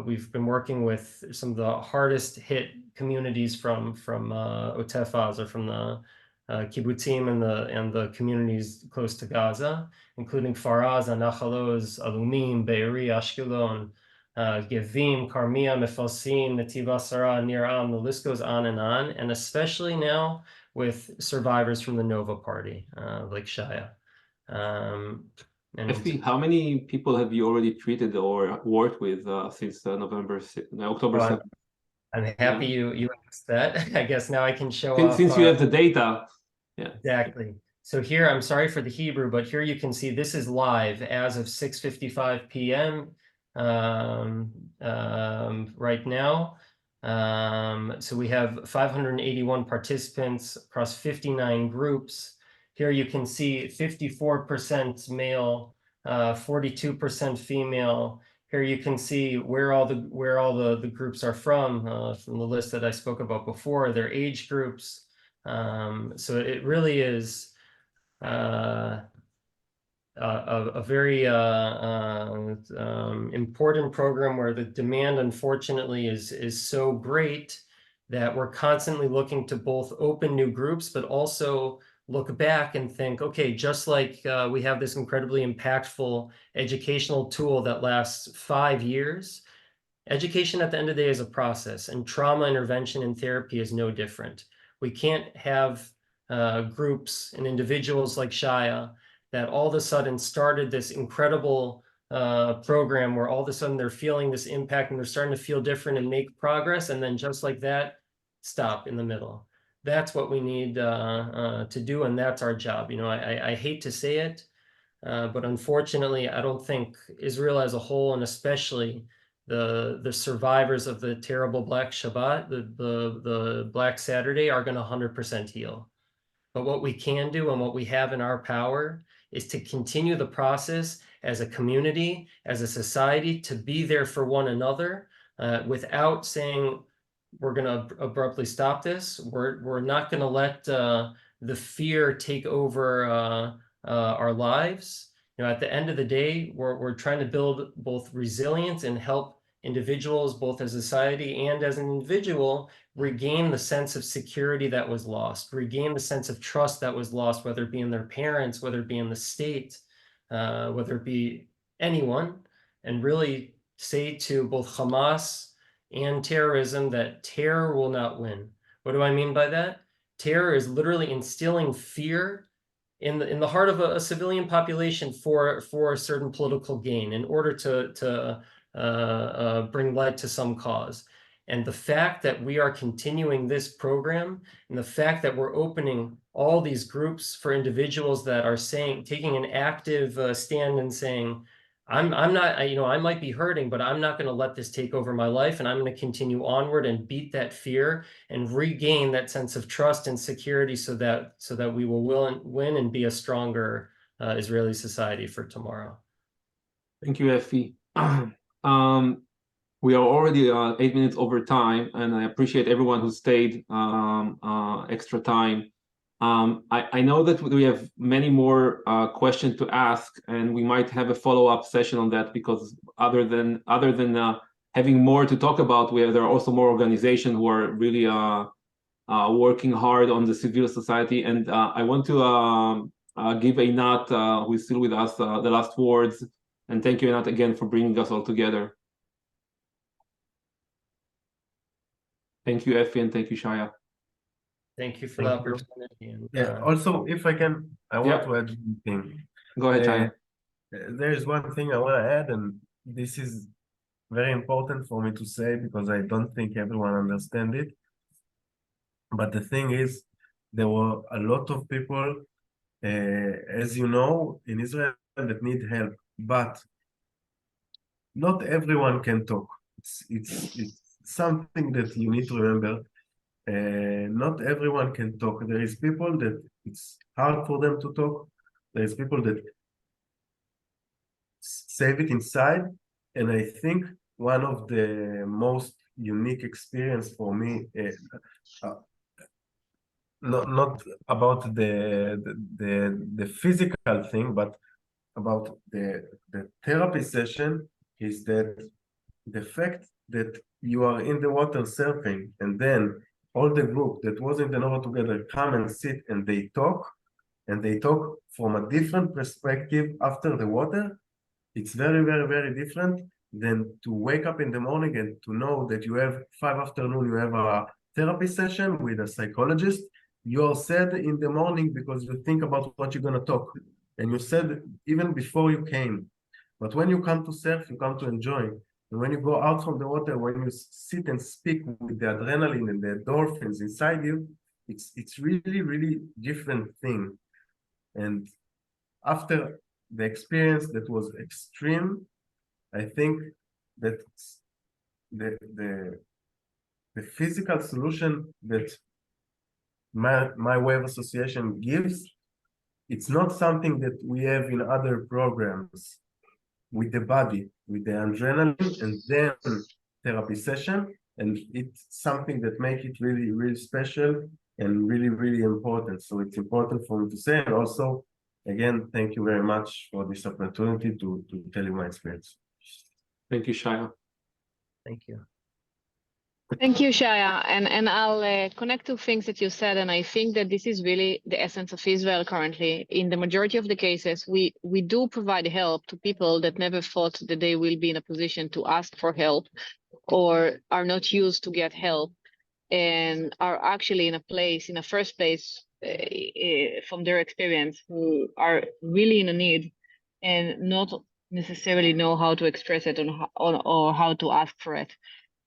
we've been working with some of the hardest hit communities from Otef Aza, from the kibbutzim and the communities close to Gaza, including Kfar Aza, Nachal Oz, Alumim, Be'eri, Ashkelon, Gevim, Karmia, Mefalsim, Netiv Asara, Nir Am, the list goes on, and especially now with survivors from the Nova Party, like Shaya. Efi, how many people have you already treated or worked with since October 7th? I'm happy you asked that. I guess now I can show off. Since you have the data. Yeah. Exactly. So here, I'm sorry for the Hebrew, but here you can see this is live as of 6:55 p.m. Right now. So we have 581 participants across 59 groups. Here you can see 54% male, 42% female. Here you can see where all the groups are from the list that I spoke about before, their age groups. So it really is a very important program where the demand, unfortunately, is so great that we're constantly looking to both open new groups, but also look back and think, okay, just like we have this incredibly impactful educational tool that lasts 5 years, education at the end of the day is a process, and trauma intervention and therapy is no different. We can't have groups and individuals like Shaya that all of a sudden started this incredible program where all of a sudden they're feeling this impact and they're starting to feel different and make progress, and then just like that, stop in the middle. That's what we need to do, and that's our job. You know, I hate to say it, but unfortunately, I don't think Israel as a whole, and especially the survivors of the terrible Black Shabbat, the Black Saturday, are going to 100% heal. But what we can do and what we have in our power is to continue the process as a community, as a society, to be there for one another without saying we're going to abruptly stop this. We're not going to let the fear take over our lives. You know, at the end of the day, we're trying to build both resilience and help individuals, both as a society and as an individual, regain the sense of security that was lost, regain the sense of trust that was lost, whether it be in their parents, whether it be in the state, whether it be anyone, and really say to both Hamas and terrorism that terror will not win. What do I mean by that? Terror is literally instilling fear in the heart of a civilian population for a certain political gain in order to bring light to some cause. And the fact that we are continuing this program and the fact that we're opening all these groups for individuals that are taking an active stand and saying, I'm not, you know, I might be hurting, but I'm not going to let this take over my life, and I'm going to continue onward and beat that fear and regain that sense of trust and security so that we will win and be a stronger Israeli society for tomorrow. Thank you, Effie. We are already 8 minutes over time, and I appreciate everyone who stayed extra time. I know that we have many more questions to ask, and we might have a follow-up session on that, because other than having more to talk about, there are also more organizations who are really working hard on the civil society. And I want to give Einat, who is still with us, the last words. And thank you, Einat, again for bringing us all together. Thank you, Effie, and thank you, Shaya. Thank you for the opportunity. And, yeah, also, if I can, I want to add one thing. Go ahead, Shaya. There is one thing I want to add, and this is very important for me to say because I don't think everyone understands it. But the thing is, there were a lot of people, as you know, in Israel that need help, but not everyone can talk. It's something that you need to remember. Not everyone can talk. There is people that it's hard for them to talk. There is people that save it inside. And I think one of the most unique experience for me, not about the physical thing, but about the therapy session, is that the fact that you are in the water surfing, and then all the group that was in the Nova together come and sit and they talk from a different perspective after the water. It's very, very, very different than to wake up in the morning and to know that you have 5 afternoon, you have a therapy session with a psychologist. You are sad in the morning because you think about what you're going to talk. And you said even before you came. But when you come to surf, you come to enjoy. And when you go out from the water, when you sit and speak with the adrenaline and the endorphins inside you, it's really, really different thing. And after the experience that was extreme, I think that the physical solution that my Wave Association gives, it's not something that we have in other programs. With the body, with the adrenaline, and then therapy session, and it's something that makes it really, really special and really, really important. So it's important for me to say, and also, again, thank you very much for this opportunity to tell you my experience. Thank you, Shaya. Thank you. Thank you, Shaya. And I'll connect to things that you said, and I think that this is really the essence of Israel currently. In the majority of the cases, we do provide help to people that never thought that they will be in a position to ask for help or are not used to get help and are actually in a first place from their experience, who are really in a need and not necessarily know how to express it or how to ask for it.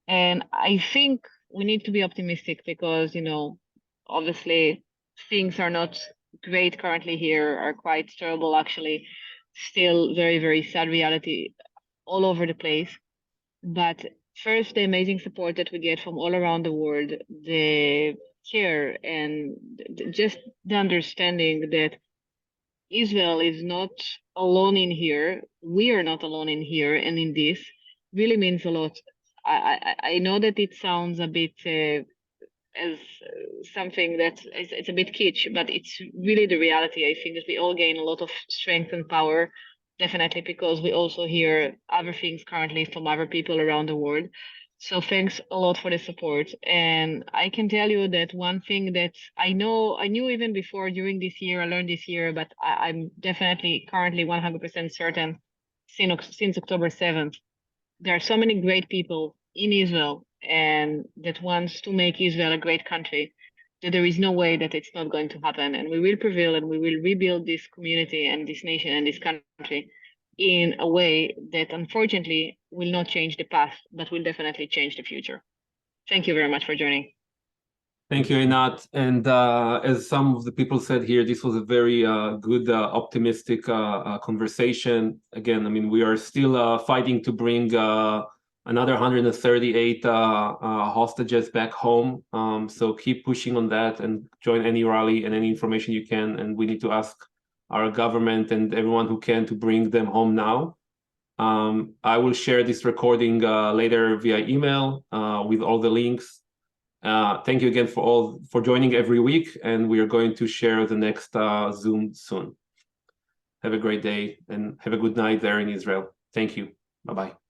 And I think we need to be optimistic because, you know, obviously things are not great currently here, are quite terrible actually. Still very, very sad reality all over the place. But first, the amazing support that we get from all around the world, the care and just the understanding that Israel is not alone in here. We are not alone in here and in this. Really means a lot. I know that it sounds a bit as something that it's a bit kitsch, but it's really the reality. I think that we all gain a lot of strength and power, definitely because we also hear other things currently from other people around the world. So thanks a lot for the support. And I can tell you that one thing that I knew even before during this year, I learned this year, but I'm definitely currently 100% certain since October 7th, there are so many great people in Israel and that wants to make Israel a great country, that there is no way that it's not going to happen. And we will prevail and we will rebuild this community and this nation and this country in a way that unfortunately will not change the past, but will definitely change the future. Thank you very much for joining. Thank you, Einat. And as some of the people said here, this was a very good, optimistic conversation. Again, I mean, we are still fighting to bring another 138 hostages back home. So keep pushing on that and join any rally and any information you can. And we need to ask our government and everyone who can to bring them home now. I will share this recording later via email with all the links. Thank you again for joining every week, and we are going to share the next Zoom soon. Have a great day and have a good night there in Israel. Thank you. Bye-bye.